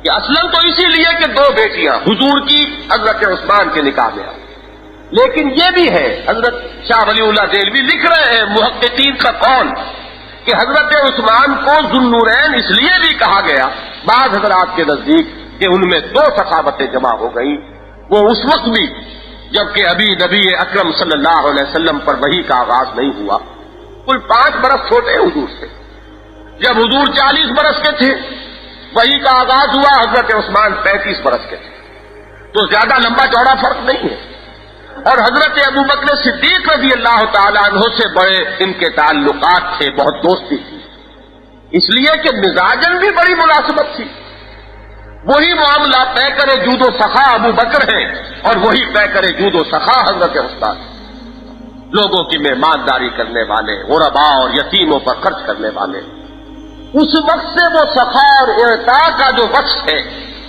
کہ اصلاً تو اسی لیے کہ 2 بیٹیاں حضور کی حضرت عثمان کے نکاح میں آئی. لیکن یہ بھی ہے حضرت شاہ ولی اللہ دہلوی لکھ رہے ہیں محققین کا قول کہ حضرت عثمان کو ذو النورین اس لیے بھی کہا گیا بعض حضرات کے نزدیک کہ ان میں 2 سخاوتیں جمع ہو گئیں. وہ اس وقت بھی جبکہ ابھی نبی اکرم صلی اللہ علیہ وسلم پر وحی کا آغاز نہیں ہوا، کل 5 برس چھوٹے حضور سے. جب حضور 40 برس کے تھے وحی کا آغاز ہوا، حضرت عثمان 35 برس کے تھے. تو زیادہ لمبا چوڑا فرق نہیں ہے. اور حضرت ابوبکر صدیق رضی اللہ تعالی عنہ سے بڑے ان کے تعلقات تھے، بہت دوستی تھی، اس لیے کہ مزاجن بھی بڑی مناسبت تھی. وہی معاملہ طے کرے جود و سخا ابو بکر ہے اور وہی طے کرے جود و سخا حضرت عثمان. لوگوں کی مہمانداری کرنے والے، غرباء اور یتیموں پر خرچ کرنے والے. اس وقت سے وہ سخا اور اعطاء کا جو وصف ہے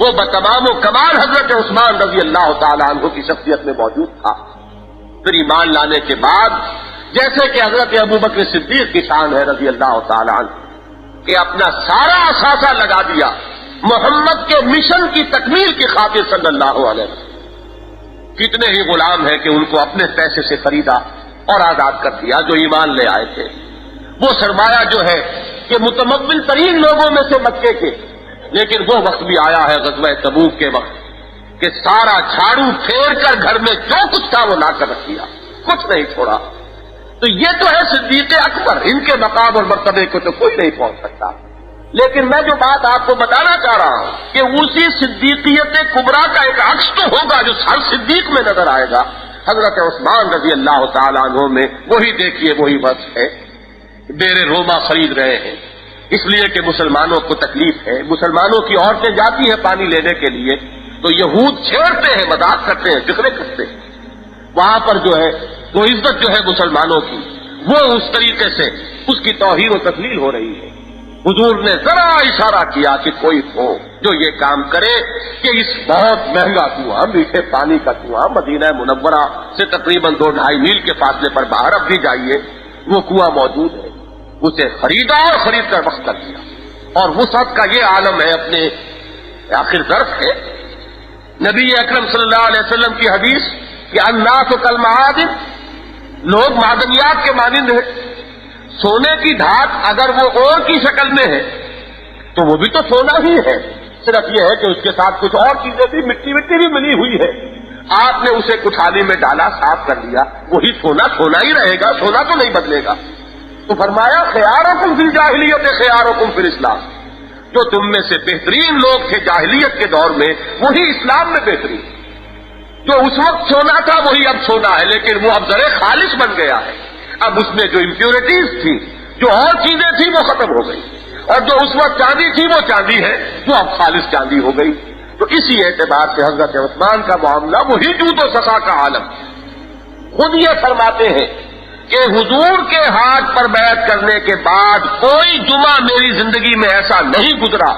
وہ بتمام و کمال حضرت عثمان رضی اللہ تعالی عنہ کی شخصیت میں موجود تھا. پھر ایمان لانے کے بعد جیسے کہ حضرت ابوبکر صدیق کی شان ہے رضی اللہ تعالی عنہ کہ اپنا سارا اثاثہ لگا دیا محمد کے مشن کی تکمیل کی خاطر صلی اللہ علیہ وسلم. کتنے ہی غلام ہیں کہ ان کو اپنے پیسے سے خریدا اور آزاد کر دیا جو ایمان لے آئے تھے. وہ سرمایہ جو ہے کہ متمول ترین لوگوں میں سے مکے کے، لیکن وہ وقت بھی آیا ہے غزوہ تبوک کے وقت کہ سارا جھاڑو پھیر کر گھر میں جو کچھ تھا وہ لا کر رکھ دیا، کچھ نہیں چھوڑا. تو یہ تو ہے صدیق اکبر، ان کے مقام اور مرتبے کو تو کوئی نہیں پہنچ سکتا. لیکن میں جو بات آپ کو بتانا چاہ رہا ہوں کہ اسی صدیقیت کبریٰ کا ایک عکس تو ہوگا جو ہر صدیق میں نظر آئے گا. حضرت عثمان رضی اللہ تعالیٰ عنہ میں وہی دیکھیے وہی وصف ہے. ڈیرے روما خرید رہے ہیں اس لیے کہ مسلمانوں کو تکلیف ہے. مسلمانوں کی عورتیں جاتی ہیں پانی لینے کے لیے تو یہود چھیڑتے ہیں، مذاق کرتے ہیں، فکرے کرتے ہیں. وہاں پر جو ہے وہ عزت جو ہے مسلمانوں کی وہ اس طریقے سے اس کی توہین و تذلیل ہو رہی ہے. حضور نے ذرا اشارہ کیا کہ کوئی ہو جو یہ کام کرے کہ اس بہت مہنگا کنواں، میٹھے پانی کا کنواں مدینہ منورہ سے تقریباً 2-2.5 میل کے فاصلے پر باہر اب بھی جائیے وہ کنواں موجود ہے. اسے خریدا اور خرید کر وقف کر دیا. اور وسعت کا یہ عالم ہے اپنے آخر ظرف ہے. نبی اکرم صلی اللہ علیہ وسلم کی حدیث کہ الناس کالمعادن لوگ معدنیات کے مانند ہیں. سونے کی دھات اگر وہ اور کی شکل میں ہے تو وہ بھی تو سونا ہی ہے، صرف یہ ہے کہ اس کے ساتھ کچھ اور چیزیں بھی، مٹی بھی ملی ہوئی ہے. آپ نے اسے کٹھالی میں ڈالا، صاف کر لیا، وہی سونا سونا ہی رہے گا، سونا تو نہیں بدلے گا. تو فرمایا خیارکم فی الجاہلیت خیارکم فی الاسلام، جو تم میں سے بہترین لوگ تھے جاہلیت کے دور میں وہی اسلام میں بہترین. جو اس وقت سونا تھا وہی اب سونا ہے، لیکن وہ اب زر خالص بن گیا ہے. اب اس میں جو امپیورٹیز تھی، جو اور چیزیں تھیں وہ ختم ہو گئی، اور جو اس وقت چاندی تھی وہ چاندی ہے جو اب خالص چاندی ہو گئی. تو اسی اعتبار سے حضرت عثمان کا معاملہ وہی جود و سخا کا عالم. خود یہ فرماتے ہیں کہ حضور کے ہاتھ پر بیعت کرنے کے بعد کوئی جمعہ میری زندگی میں ایسا نہیں گزرا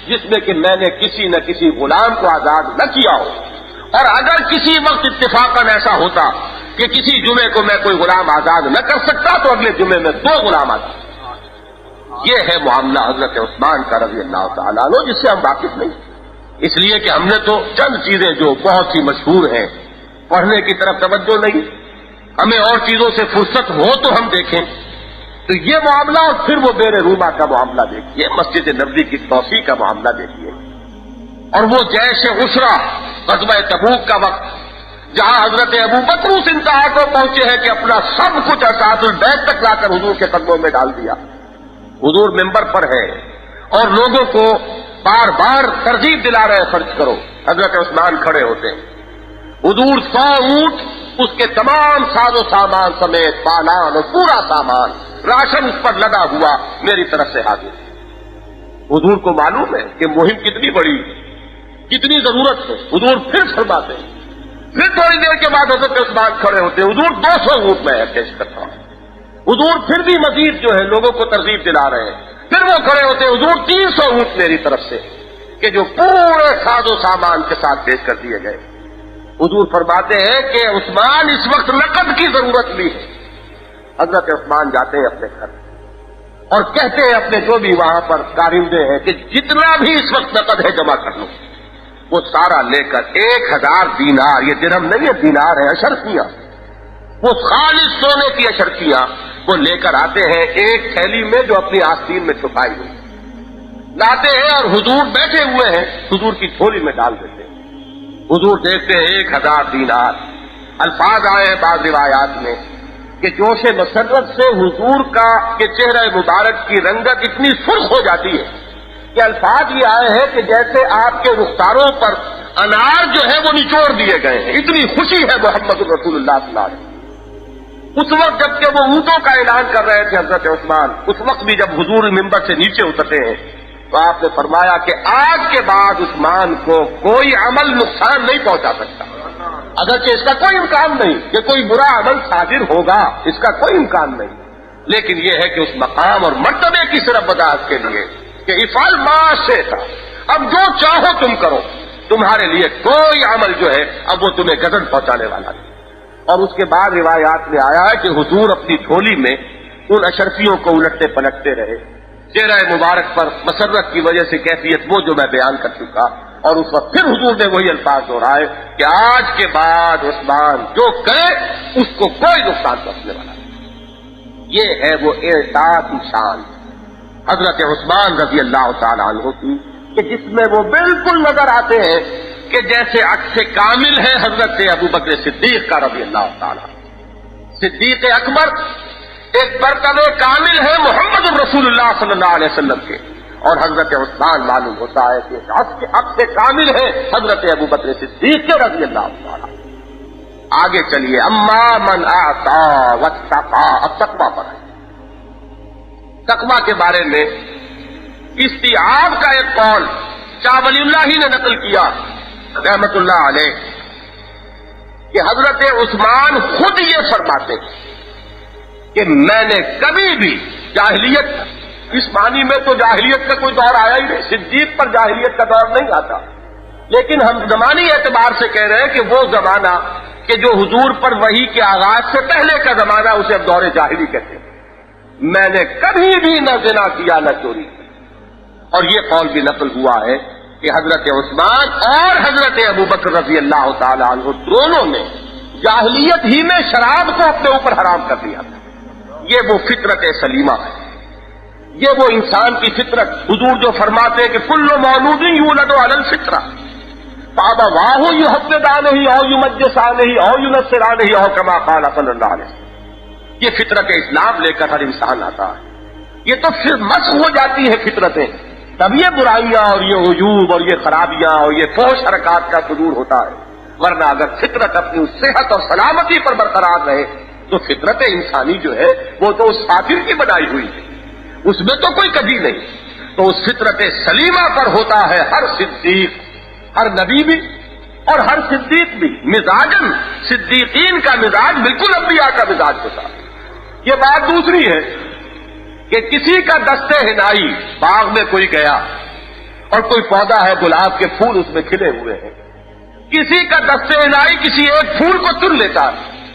جس میں کہ میں نے کسی نہ کسی غلام کو آزاد نہ کیا ہو. اور اگر کسی وقت اتفاقاً ایسا ہوتا کہ کسی جمعے کو میں کوئی غلام آزاد نہ کر سکتا تو اگلے جمعے میں 2 غلام آزاد. یہ ہے معاملہ حضرت عثمان کا رضی اللہ تعالیٰ عنہ، جس سے ہم واقف نہیں، اس لیے کہ ہم نے تو چند چیزیں جو بہت ہی مشہور ہیں پڑھنے کی طرف توجہ نہیں. ہمیں اور چیزوں سے فرصت ہو تو ہم دیکھیں. تو یہ معاملہ اور پھر وہ بیر روما کا معاملہ دیکھیے، مسجد نبوی کی توسیع کا معاملہ دیکھیے، اور وہ جیش عسرہ غزوہ تبوک کا وقت جہاں حضرت ابوبکر اس انتہا کو پہنچے ہیں کہ اپنا سب کچھ اساس البیت تک لا کر حضور کے قدموں میں ڈال دیا. حضور ممبر پر ہے اور لوگوں کو بار بار ترغیب دلا رہے فرض کرو. حضرت عثمان کھڑے ہوتے ہیں. حضور 100 اونٹ اس کے تمام ساز و سامان سمیت پالان اور پورا سامان راشن اس پر لدا ہوا میری طرف سے حاضر. حضور کو معلوم ہے کہ مہم کتنی بڑی، کتنی ضرورت ہے. حضور پھر فرماتے ہیں. پھر تھوڑی دیر کے بعد حضرت عثمان کھڑے ہوتے ہیں. حضور 200 اونٹ میں پیش کرتا ہوں. حضور پھر بھی مزید جو ہے لوگوں کو ترغیب دلا رہے ہیں. پھر وہ کھڑے ہوتے ہیں. حضور 300 اونٹ میری طرف سے کہ جو پورے ساز و سامان کے ساتھ پیش کر دیے گئے. حضور فرماتے ہیں کہ عثمان اس وقت نقد کی ضرورت بھی ہے. حضرت عثمان جاتے ہیں اپنے گھر اور کہتے ہیں اپنے جو بھی وہاں پر کارندے ہیں کہ جتنا بھی اس وقت نقد ہے جمع کر لو. وہ سارا لے کر 1000 دینار، یہ درہم نہیں ہے، دینار ہے، اشرفیاں، وہ خالص سونے کی اشرفیاں وہ لے کر آتے ہیں ایک تھیلی میں جو اپنی آستین میں چھپائی ہوئی لاتے ہیں، اور حضور بیٹھے ہوئے ہیں حضور کی جھولی میں ڈال دیتے ہیں. حضور دیکھتے ہیں 1000 دینار. الفاظ آئے ہیں بعض روایات میں کہ جوش مسرت سے حضور کا کہ چہرہ مبارک کی رنگت اتنی سرخ ہو جاتی ہے کہ الفاظ یہ آئے ہیں کہ جیسے آپ کے رخساروں پر انار جو ہے وہ نچوڑ دیے گئے ہیں. اتنی خوشی ہے محمد رسول اللہ صلی اللہ علیہ وسلم. اس وقت جبکہ وہ اونٹوں کا اعلان کر رہے تھے حضرت عثمان، اس وقت بھی جب حضور ممبر سے نیچے اترتے ہیں تو آپ نے فرمایا کہ آج کے بعد عثمان کو کوئی عمل نقصان نہیں پہنچا سکتا. اگرچہ اس کا کوئی امکان نہیں کہ کوئی برا عمل صادر ہوگا، اس کا کوئی امکان نہیں، لیکن یہ ہے کہ اس مقام اور مرتبے کی صرف وضاحت کے لیے کہ افعل ما شئت، اب جو چاہو تم کرو، تمہارے لیے کوئی عمل جو ہے اب وہ تمہیں گزن پہنچانے والا نہیں. اور اس کے بعد روایات میں آیا ہے کہ حضور اپنی جھولی میں ان اشرفیوں کو الٹتے پلٹتے رہے. چہرہ مبارک پر مسرت کی وجہ سے کیفیت وہ جو میں بیان کر چکا، اور اس وقت پھر حضور نے وہی الفاظ دہرائے کہ آج کے بعد عثمان جو کرے اس کو کوئی نقصان پہنچنے والا نہیں. یہ ہے وہ اعتاد شان حضرت عثمان رضی اللہ تعالی عنہ کی کہ جس میں وہ بالکل نظر آتے ہیں کہ جیسے عکس کامل ہے حضرت ابوبکر صدیق کا رضی اللہ تعالی. صدیق اکبر ایک مرتبہ کامل ہے محمد رسول اللہ صلی اللہ علیہ وسلم کے، اور حضرت عثمان معلوم ہوتا ہے کہ عکس کامل ہے حضرت ابوبکر صدیق کے رضی اللہ تعالی. آگے چلیے. اما من اعطا واتقى، اب تقویٰ پر ہے. تقویٰ کے بارے میں استیعاب کا ایک قول شاہ ولی اللہ ہی نے نقل کیا رحمت اللہ علیہ کہ حضرت عثمان خود یہ فرماتے کہ میں نے کبھی بھی جاہلیت، اس معنی میں تو جاہلیت کا کوئی دور آیا ہی نہیں، صدیق پر جاہلیت کا دور نہیں آتا، لیکن ہم زمانی اعتبار سے کہہ رہے ہیں کہ وہ زمانہ کہ جو حضور پر وحی کے آغاز سے پہلے کا زمانہ اسے اب دور جاہلی کہتے ہیں. میں نے کبھی بھی نہ زنا کیا نہ چوری کی. اور یہ قول بھی نقل ہوا ہے کہ حضرت عثمان اور حضرت ابوبکر رضی اللہ تعالی عنہ دونوں نے جاہلیت ہی میں شراب کو اپنے اوپر حرام کر دیا تھا. یہ وہ فطرت سلیمہ ہے، یہ وہ انسان کی فطرت. حضور جو فرماتے ہیں کہ کل مولود یولد علی الفطرہ فابواہ یحودانہ او یمجسانہ او ینصرانہ او کما قال صلی اللہ علیہ وسلم. یہ فطرت اسلام لے کر ہر انسان آتا ہے. یہ تو پھر مسخ ہو جاتی ہے فطرتیں، تب یہ برائیاں اور یہ عیوب اور یہ خرابیاں اور یہ فحش حرکات کا صدور ہوتا ہے. ورنہ اگر فطرت اپنی اس صحت اور سلامتی پر برقرار رہے تو فطرت انسانی جو ہے وہ تو اس فاطر کی بنائی ہوئی ہے، اس میں تو کوئی کمی نہیں. تو اس فطرت سلیمہ پر ہوتا ہے ہر صدیق، ہر نبی بھی اور ہر صدیق بھی. مزاجن صدیقین کا مزاج بالکل انبیاء کا مزاج ہوتا ہے. یہ بات دوسری ہے کہ کسی کا دستے ہنائی باغ میں کوئی گیا اور کوئی پودا ہے گلاب کے پھول اس میں کھلے ہوئے ہیں، کسی کا دستے ہنائی کسی ایک پھول کو چن لیتا ہے،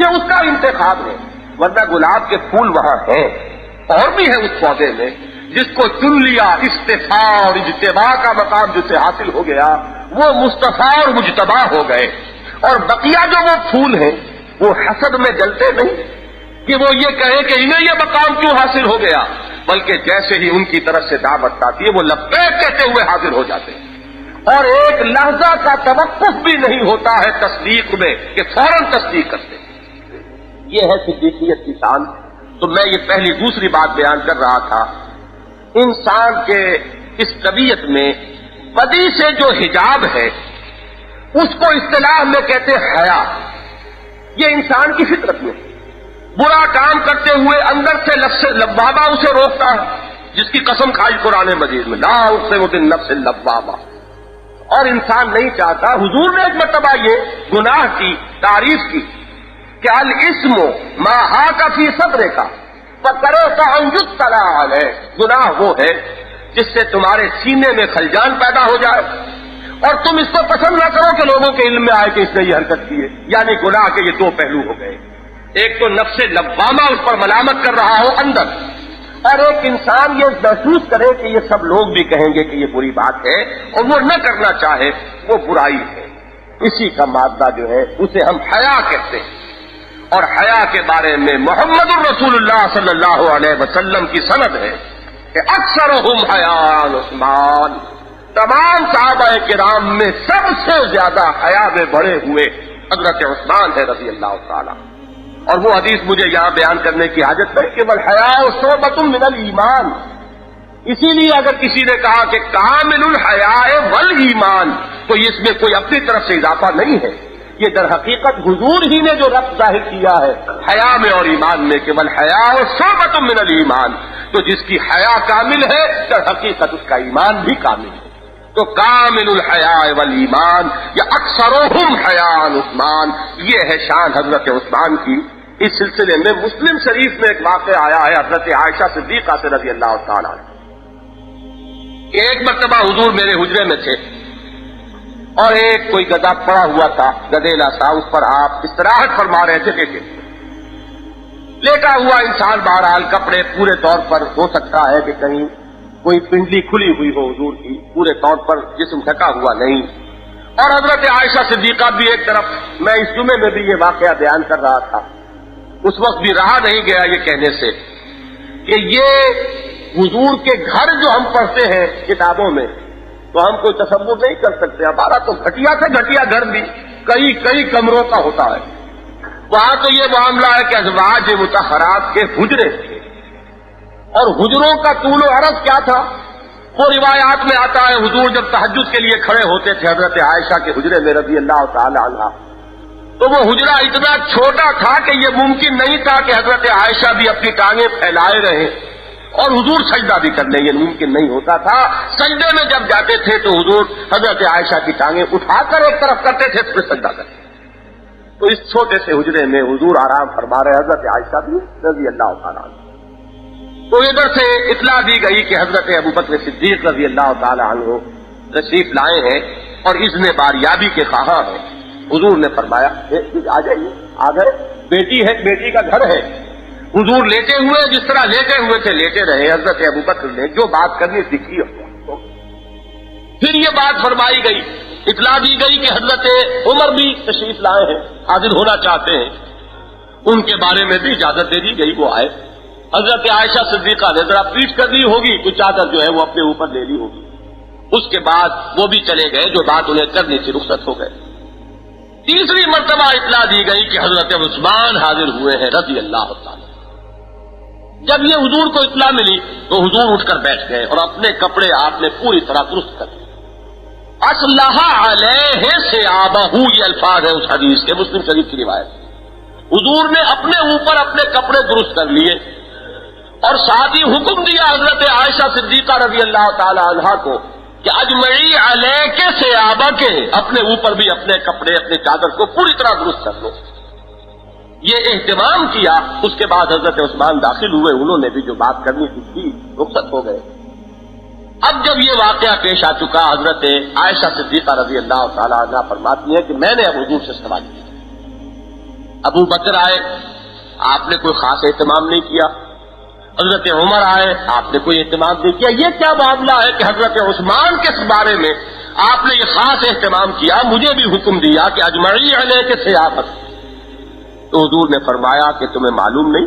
یہ اس کا انتخاب ہے. ورنہ گلاب کے پھول وہاں ہیں اور بھی ہے اس پودے میں، جس کو چن لیا استفاء اور اجتباء کا مقام جسے حاصل ہو گیا وہ مصطفیٰ اور مجتبیٰ ہو گئے. اور بقیہ جو وہ پھول ہیں وہ حسد میں جلتے نہیں کہ وہ یہ کہیں کہ انہیں یہ مقام کیوں حاصل ہو گیا، بلکہ جیسے ہی ان کی طرف سے دعوت آتی ہے وہ لبیک کہتے ہوئے حاضر ہو جاتے ہیں. اور ایک لحظہ کا توقف بھی نہیں ہوتا ہے تصدیق میں کہ فوراً تصدیق کرتے ہیں. یہ ہے صدیقیت کی شان. تو میں یہ پہلی دوسری بات بیان کر رہا تھا، انسان کے اس طبیعت میں بدی سے جو حجاب ہے اس کو اصطلاح میں کہتے ہیں حیا. یہ انسان کی فطرت میں برا کام کرتے ہوئے اندر سے لفظ لبابہ اسے روکتا ہے، جس کی قسم کھائی قرآن مجید میں لا اقسم بالنفس اللوامہ. اور انسان نہیں چاہتا. حضور نے ایک مرتبہ یہ گناہ کی تعریف کی کہ الاسم ما حاک فی صدر کا فکرہت ان یطلع علیہ. گناہ وہ ہے جس سے تمہارے سینے میں خلجان پیدا ہو جائے اور تم اس کو پسند نہ کرو کہ لوگوں کے علم میں آئے کہ اس نے یہ حرکت کی ہے. یعنی گناہ کے یہ دو پہلو ہو گئے، ایک تو نفس لوامہ اس پر ملامت کر رہا ہو اندر، اور ایک انسان یہ محسوس کرے کہ یہ سب لوگ بھی کہیں گے کہ یہ بری بات ہے اور وہ نہ کرنا چاہے، وہ برائی ہے. اسی کا مادہ جو ہے اسے ہم حیا کہتے ہیں. اور حیا کے بارے میں محمد الرسول اللہ صلی اللہ علیہ وسلم کی سند ہے کہ اکثرہم حیاء عثمان. تمام صحابہ کرام میں سب سے زیادہ حیا میں بڑھے ہوئے حضرت عثمان ہے رضی اللہ تعالی. اور وہ حدیث مجھے یہاں بیان کرنے کی حاجت ہے کہ والحیاء شعبۃ من الایمان. اسی لیے اگر کسی نے کہا کہ کامل الحیاء والایمان تو اس میں کوئی اپنی طرف سے اضافہ نہیں ہے. یہ در حقیقت حضور ہی نے جو ربط ظاہر کیا ہے حیا میں اور ایمان میں کہ والحیاء شعبۃ من الایمان، تو جس کی حیا کامل ہے در حقیقت اس کا ایمان بھی کامل ہے. تو کامل الحیاء والایمان یا اکثرہم حیاء عثمان، یہ ہے شان حضرت عثمان کی. اس سلسلے میں مسلم شریف میں ایک واقعہ آیا ہے حضرت عائشہ صدیقہ سے رضی اللہ تعالیٰ عنہ. ایک مرتبہ حضور میرے حجرے میں تھے اور ایک کوئی گدھا پڑا ہوا تھا، گدیلا سا، اس پر آپ استراحت فرما رہے تھے. لیٹا ہوا انسان بہرحال کپڑے پورے طور پر ہو سکتا ہے کہ کہیں کوئی پنڈلی کھلی ہوئی ہو حضور کی، پورے طور پر جسم ڈھکا ہوا نہیں. اور حضرت عائشہ صدیقہ بھی ایک طرف. میں اس جمعے میں بھی یہ واقعہ بیان کر رہا تھا، اس وقت بھی رہا نہیں گیا یہ کہنے سے کہ یہ حضور کے گھر جو ہم پڑھتے ہیں کتابوں میں تو ہم کوئی تصور نہیں کر سکتے. ہمارا تو گھٹیا سے گھٹیا گھر بھی کئی کمروں کا ہوتا ہے. وہاں تو یہ معاملہ ہے کہ ازواج مطہرات کے حجرے تھے. اور حجروں کا طول و عرض کیا تھا وہ روایات میں آتا ہے. حضور جب تہجد کے لیے کھڑے ہوتے تھے حضرت عائشہ کے حجرے میں رضی اللہ تعالی عنہا، تو وہ حجرہ اتنا چھوٹا تھا کہ یہ ممکن نہیں تھا کہ حضرت عائشہ بھی اپنی ٹانگیں پھیلائے رہیں اور حضور سجدہ بھی کر لیں. یہ ممکن نہیں ہوتا تھا. سجدے میں جب جاتے تھے تو حضور حضرت عائشہ کی ٹانگیں اٹھا کر ایک طرف کرتے تھے پھر سجدہ کرتے. تو اس چھوٹے سے حجرے میں حضور آرام فرما رہے، حضرت عائشہ بھی رضی اللہ تعالیٰ عنہ. تو ادھر سے اطلاع دی گئی کہ حضرت ابوبکر صدیق رضی اللہ تعالی عنہ تشریف لائے ہیں اور اذن باریابی کے خواہاں ہیں. حضور نے فرمایا آ جائیے. آ گئے. بیٹی ہے، بیٹی کا گھر ہے. حضور لیٹے ہوئے جس طرح لیٹے ہوئے تھے لیٹے رہے. حضرت ابوبکر نے جو بات کرنی سیکھی. پھر یہ بات فرمائی گئی اطلاع دی گئی کہ حضرت عمر بھی تشریف لائے ہیں، حاضر ہونا چاہتے ہیں، ان کے بارے میں بھی اجازت دے دی گئی، وہ آئے۔ حضرت عائشہ صدیقہ نے ذرا پیٹ کر لی ہوگی، کچھ چادر جو ہے وہ اپنے اوپر لے لی ہوگی، اس کے بعد وہ بھی چلے گئے، جو بات انہیں کرنی تھی رخصت ہو گئے۔ تیسری مرتبہ اطلاع دی گئی کہ حضرت عثمان حاضر ہوئے ہیں رضی اللہ تعالی۔ جب یہ حضور کو اطلاع ملی تو حضور اٹھ کر بیٹھ گئے اور اپنے کپڑے آپ نے پوری طرح درست کر دیے۔ اصلح علیہ ثیابہ، یہ الفاظ ہے اس حدیث کے، مسلم شریف کی روایت۔ حضور نے اپنے اوپر اپنے کپڑے درست کر لیے اور ساتھ ہی حکم دیا حضرت عائشہ صدیقہ رضی اللہ تعالی عنہا کو کہ اجمعی علیہ کے ثیابہ کے، اپنے اوپر بھی اپنے کپڑے اپنے چادر کو پوری طرح درست کر لو۔ یہ اہتمام کیا۔ اس کے بعد حضرت عثمان داخل ہوئے، انہوں نے بھی جو بات کرنی تھی رخصت ہو گئے۔ اب جب یہ واقعہ پیش آ چکا، حضرت عائشہ صدیقہ رضی اللہ تعالی عنہا فرماتی ہے کہ میں نے اب حضور سے سوال کیا۔ ابو بکر آئے، آپ نے کوئی خاص اہتمام نہیں کیا۔ حضرت عمر آئے، آپ نے کوئی اہتمام نہیں کیا۔ یہ کیا معاملہ ہے کہ حضرت عثمان کے بارے میں آپ نے یہ خاص اہتمام کیا، مجھے بھی حکم دیا کہ اجمعی علیہ کے ثیابہ۔ تو حضور نے فرمایا کہ تمہیں معلوم نہیں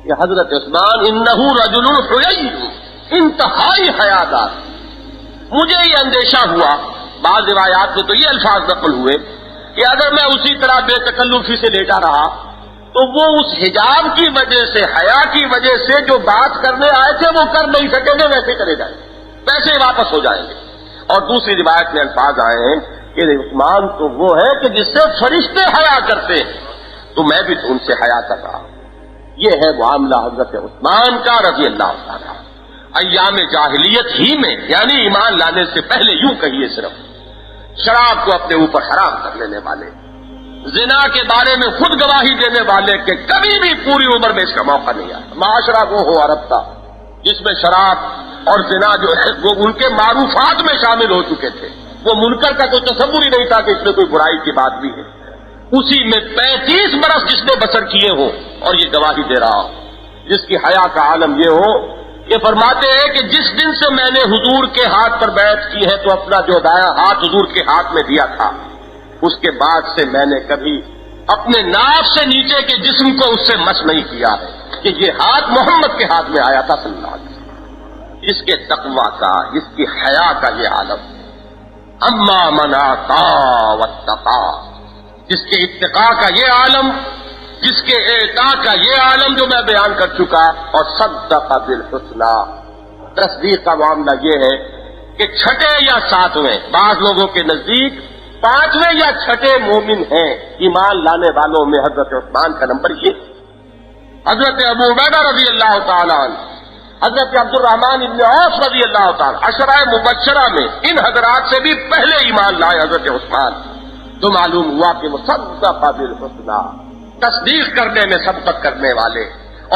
کہ حضرت عثمان انہ رجل حیی، انتہائی حیادار۔ مجھے یہ اندیشہ ہوا، بعض روایات میں تو یہ الفاظ نقل ہوئے کہ اگر میں اسی طرح بے تکلفی سے لیٹا رہا تو وہ اس حجاب کی وجہ سے، حیا کی وجہ سے جو بات کرنے آئے تھے وہ کر نہیں سکیں گے، ویسے چلے جائیں گے، ویسے ہی واپس ہو جائیں گے۔ اور دوسری روایت میں الفاظ آئے ہیں کہ عثمان تو وہ ہے کہ جس سے فرشتے حیا کرتے ہیں، تو میں بھی تو ان سے حیا کر رہا ہوں۔ یہ ہے معاملہ حضرت عثمان کا رضی اللہ تعالیٰ۔ ایام جاہلیت ہی میں، یعنی ایمان لانے سے پہلے، یوں کہیے صرف شراب کو اپنے اوپر حرام کر لینے والے، زنا کے بارے میں خود گواہی دینے والے کہ کبھی بھی پوری عمر میں اس کا موقع نہیں آیا۔ معاشرہ وہ ہو عرب کا جس میں شراب اور زنا جو ہے وہ ان کے معروفات میں شامل ہو چکے تھے، وہ منکر کا کوئی تصور ہی نہیں تھا کہ اس میں کوئی برائی کی بات بھی ہے۔ اسی میں 35 برس جس نے بسر کیے ہوں اور یہ گواہی دے رہا ہوں، جس کی حیا کا عالم یہ ہو کہ فرماتے ہیں کہ جس دن سے میں نے حضور کے ہاتھ پر بیعت کی ہے تو اپنا جو دایاں ہاتھ حضور کے ہاتھ میں دیا تھا، اس کے بعد سے میں نے کبھی اپنے ناف سے نیچے کے جسم کو اس سے مس نہیں کیا ہے کہ یہ ہاتھ محمد کے ہاتھ میں آیا تھا صلی اللہ علیہ وسلم۔ اس کے تقویٰ کا، اس کی حیا کا یہ عالم، اما من آتا واتقا، جس کے اتقاء کا یہ عالم، جس کے اعطاء کا یہ عالم جو میں بیان کر چکا، اور صدق بالحسنی، تصدیق کا معاملہ یہ ہے کہ چھٹے یا ساتویں، بعض لوگوں کے نزدیک 5ویں یا چھٹے مومن ہیں ایمان لانے والوں میں حضرت عثمان کا نمبر یہ، حضرت ابو عبیدہ رضی اللہ تعالیٰ عنہ، حضرت عبد الرحمن ابن عوف رضی اللہ تعالیٰ، عشرہ مبشرہ میں ان حضرات سے بھی پہلے ایمان لائے حضرت عثمان۔ تو معلوم ہوا کہ وہ صدق بالحسنی، تصدیق کرنے میں سبقت کرنے والے،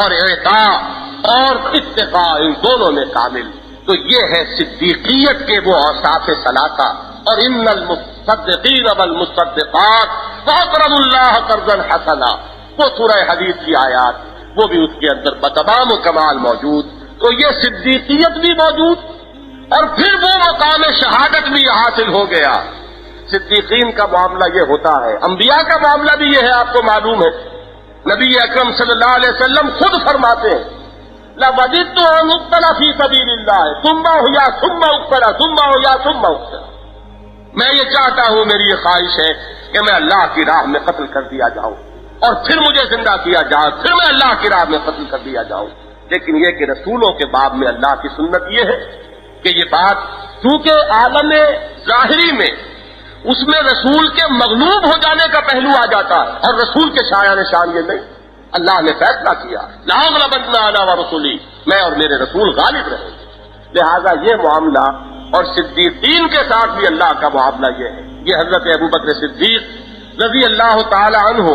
اور اعطاء اور اتقاء ان دونوں میں کامل۔ تو یہ ہے صدیقیت کے وہ اوصاف ثلاثہ۔ اور ان المصدقین والمصدقات فاقرضوا اللہ قرضا حسنا، وہ سورہ حدیث کی آیات، وہ بھی اس کے اندر بتمام و کمال موجود۔ تو یہ صدیقیت بھی موجود، اور پھر وہ مقام شہادت بھی حاصل ہو گیا۔ صدیقین کا معاملہ یہ ہوتا ہے، انبیاء کا معاملہ بھی یہ ہے، آپ کو معلوم ہے نبی اکرم صلی اللہ علیہ وسلم خود فرماتے ہیں لَوَجِدْتُ أَنْ أُقْتَلَ فِي سَبِيلِ اللَّهِ ثُمَّ أُحْيَىٰ ثُمَّ أُقْتَلَ ثُمَّ أُحْيَىٰ ثُمَّ أُقْتَلَ۔ میں یہ چاہتا ہوں، میری یہ خواہش ہے کہ میں اللہ کی راہ میں قتل کر دیا جاؤں اور پھر مجھے زندہ کیا جائے، پھر میں اللہ کی راہ میں قتل کر دیا جاؤں۔ لیکن یہ کہ رسولوں کے باب میں اللہ کی سنت یہ ہے کہ یہ بات چونکہ عالم ظاہری میں اس میں رسول کے مغلوب ہو جانے کا پہلو آ جاتا ہے، اور رسول کے شایان شان یہ نہیں۔ اللہ نے فیصلہ کیا لَأَغْلَبَنَّ أَنَا وَرُسُلِي، میں اور میرے رسول غالب رہیں گے۔ لہذا یہ معاملہ، اور صدیقین کے ساتھ بھی اللہ کا معاملہ یہ ہے۔ یہ حضرت ابوبکر صدیق رضی اللہ تعالی عنہ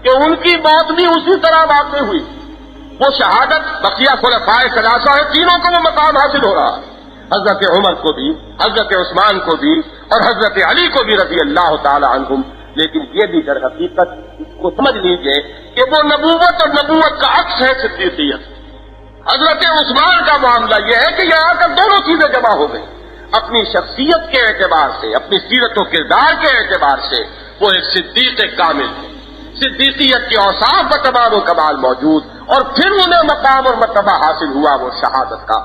کہ ان کی موت بھی اسی طرح واقع ہوئی، وہ شہادت بقیہ خلفائے ثلاثہ ہے، تینوں کو وہ مقام حاصل ہو رہا ہے، حضرت عمر کو بھی، حضرت عثمان کو بھی، اور حضرت علی کو بھی رضی اللہ تعالی عنہم۔ لیکن یہ بھی در حقیقت اس کو سمجھ لیجئے کہ وہ نبوت اور نبوت کا عکس ہے صدیقیت۔ حضرت عثمان کا معاملہ یہ ہے کہ یہاں کر دونوں چیزیں جمع ہو گئی، اپنی شخصیت کے اعتبار سے، اپنی سیرت و کردار کے اعتبار سے وہ ایک صدیق کامل ہے، صدیقیت کے اوصاف و تمام و کمال موجود، اور پھر انہیں مقام اور مرتبہ حاصل ہوا وہ شہادت کا۔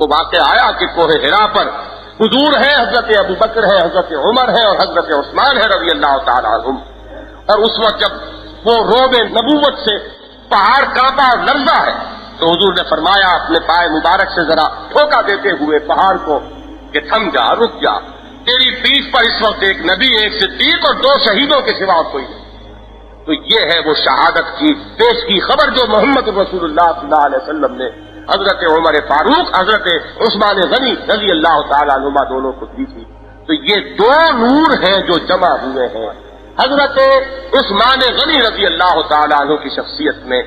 وہ واقعہ آیا کہ کوہ حرا پر حضور ہے، حضرت ابو بکر ہے، حضرت عمر ہے اور حضرت عثمان ہے رضی اللہ تعالی عنہم، اور اس وقت جب وہ روب نبوت سے پہاڑ کانپا اور لرزا ہے تو حضور نے فرمایا اپنے پائے مبارک سے ذرا ٹھوکا دیتے ہوئے پہاڑ کو کہ تھم جا، رک جا، تیری پیٹھ پر اس وقت ایک نبی، ایک صدیق اور 2 شہیدوں کے سوا اور کوئی نہیں۔ تو یہ ہے وہ شہادت کی پیش کی خبر جو محمد رسول اللہ صلی اللہ علیہ وسلم نے حضرت عمر فاروق، حضرت عثمان غنی رضی اللہ تعالیٰ عنہما دونوں کو دی تھی۔ تو یہ 2 نور ہیں جو جمع ہوئے ہیں حضرت عثمان غنی رضی اللہ تعالیٰ عنہ کی شخصیت میں۔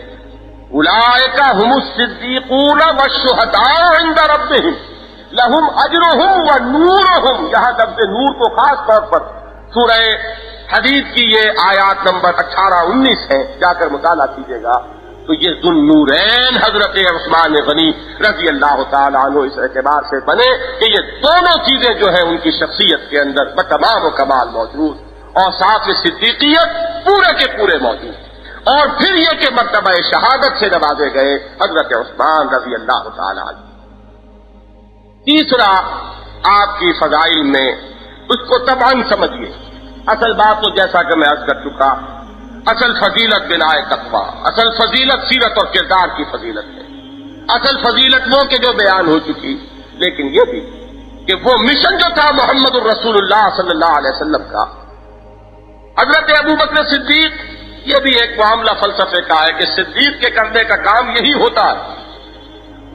اولئک هم الصدیقون والشہداء عند ربہم لہم اجرہم ونورہم، یہاں لفظ نور کو خاص طور پر سورہ حدید کی یہ آیات نمبر 18-19 ہے، جا کر مطالعہ کیجیے گا۔ تو یہ ذوالنورین حضرت عثمان غنی رضی اللہ تعالیٰ عنہ اس اعتبار سے بنے کہ یہ دونوں چیزیں جو ہیں ان کی شخصیت کے اندر بتمام و کمال موجود، اور ساتھ صدیقیت پورے کے پورے موجود، اور پھر یہ کہ مرتبہ شہادت سے نوازے گئے حضرت عثمان رضی اللہ تعالیٰ عنہ۔ تیسرا آپ کی فضائل میں اس کو طبعاً سمجھیے، اصل بات تو جیسا کہ میں عرض کر چکا، اصل فضیلت بنا تقویٰ، اصل فضیلت سیرت اور کردار کی فضیلت ہے، اصل فضیلت وہ کہ جو بیان ہو چکی، لیکن یہ بھی کہ وہ مشن جو تھا محمد الرسول اللہ صلی اللہ علیہ وسلم کا، حضرت ابو بکر صدیق، یہ بھی ایک معاملہ فلسفے کا ہے کہ صدیق کے کرنے کا کام یہی ہوتا ہے،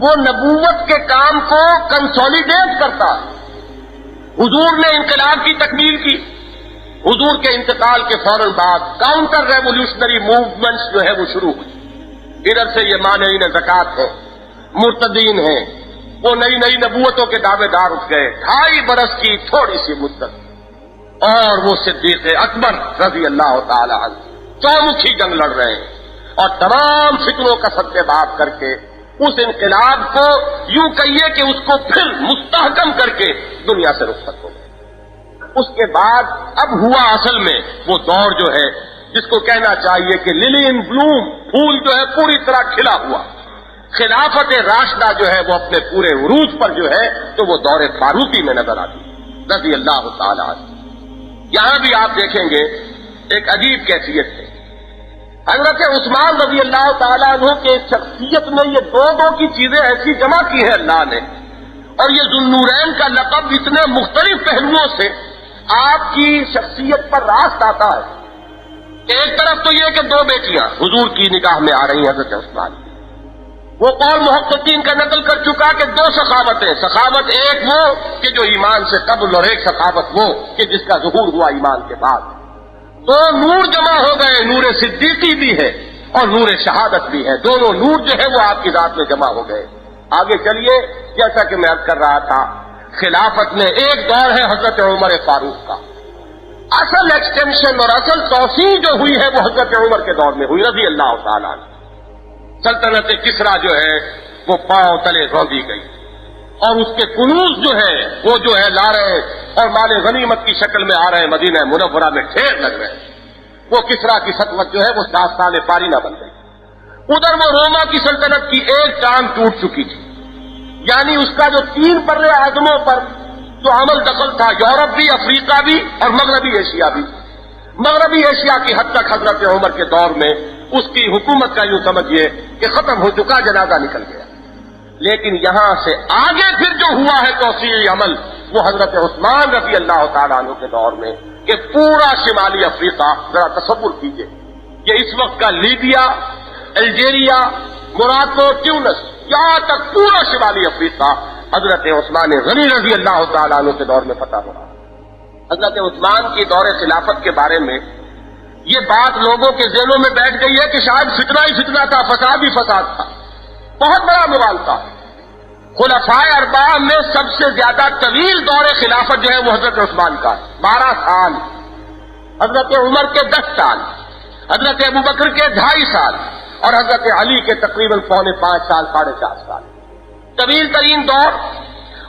وہ نبوت کے کام کو کنسولیڈیٹ کرتا ہے۔ حضور نے انقلاب کی تکمیل کی، حضور کے انتقال کے فوراً بعد کاؤنٹر ریولیوشنری موومنٹس جو ہے وہ شروع ہوئی، ادھر سے یہ مانعین زکوٰۃ ہیں، مرتدین ہیں، وہ نئی نئی نبوتوں کے دعوے دار اٹھ گئے، 2.5 برس کی تھوڑی سی مدت، اور وہ صدیق اکبر رضی اللہ تعالی عنہ چومکھی جنگ لڑ رہے ہیں، اور تمام فکروں کا سدباب کر کے اس انقلاب کو یوں کہیے کہ اس کو پھر مستحکم کر کے دنیا سے رخصت ہو گئے۔ اس کے بعد اب ہوا اصل میں وہ دور جو ہے جس کو کہنا چاہیے کہ للی ان بلوم، پھول جو ہے پوری طرح کھلا ہوا، خلافت راشدہ جو ہے وہ اپنے پورے عروج پر جو ہے تو وہ دور فاروقی میں نظر آتی رضی اللہ تعالی عنہ۔ یہاں بھی آپ دیکھیں گے ایک عجیب کیفیت ہے، حضرت عثمان رضی اللہ تعالیٰ عنہ کے شخصیت میں یہ 2 کی چیزیں ایسی جمع کی ہیں اللہ نے، اور یہ ذوالنورین کا لقب اتنے مختلف پہلوؤں سے آپ کی شخصیت پر راست آتا ہے۔ ایک طرف تو یہ کہ 2 بیٹیاں حضور کی نگاہ میں آ رہی ہیں حضرت عثمان، وہ قول محققین کا نقل کر چکا کہ 2 سخاوتیں، سخاوت ایک وہ کہ جو ایمان سے قبل، اور ایک سخاوت وہ کہ جس کا ظہور ہوا ایمان کے بعد۔ 2 نور جمع ہو گئے، نور صدیقی بھی ہے اور نور شہادت بھی ہے، دونوں نور جو ہے وہ آپ کی ذات میں جمع ہو گئے۔ آگے چلیے، جیسا کہ میں عرض کر رہا تھا، خلافت میں ایک دور ہے حضرت عمر فاروق کا، اصل ایکسٹینشن اور اصل توسیع جو ہوئی ہے وہ حضرت عمر کے دور میں ہوئی رضی اللہ تعالیٰ عنہ۔ سلطنت کسریٰ جو ہے وہ پاؤں تلے روندی گئی، اور اس کے کنوز جو ہے وہ جو ہے لا رہے اور مال غنیمت کی شکل میں آ رہے ہیں، مدینہ منورہ میں ڈھیر لگ رہے ہیں۔ وہ کسریٰ کی سطوت جو ہے وہ داستان پارینہ بن گئی۔ ادھر وہ روما کی سلطنت کی ایک ٹانگ ٹوٹ چکی تھی، یعنی اس کا جو 3 بر اعظموں پر جو عمل دخل تھا، یورپ بھی، افریقہ بھی اور مغربی ایشیا بھی، مغربی ایشیا کی حد تک حضرت عمر کے دور میں اس کی حکومت کا یوں سمجھیے کہ ختم ہو چکا، جنازہ نکل گیا۔ لیکن یہاں سے آگے پھر جو ہوا ہے توسیعی عمل وہ حضرت عثمان رضی اللہ تعالیٰ عنہ کے دور میں، کہ پورا شمالی افریقہ، ذرا تصور کیجئے، یہ اس وقت کا لیبیا، الجیریا، موراکو، ٹیونس، یہاں تک پورا شمالی افریقہ حضرت عثمان غنی رضی اللہ تعالیٰ عنہ کے دور میں فتح ہو رہا۔ حضرت عثمان کی دور خلافت کے بارے میں یہ بات لوگوں کے ذہنوں میں بیٹھ گئی ہے کہ شاید فتنہ ہی فتنہ تھا، فساد ہی فساد تھا، بہت بڑا موال تھا۔ خلفائے 4 میں سب سے زیادہ طویل دور خلافت جو ہے وہ حضرت عثمان کا ہے، 12 سال، حضرت عمر کے 10 سال، حضرت ابو بکر کے 2.5 سال، اور حضرت علی کے تقریباً 4.25 سال، 4.5 سال، طویل ترین دور۔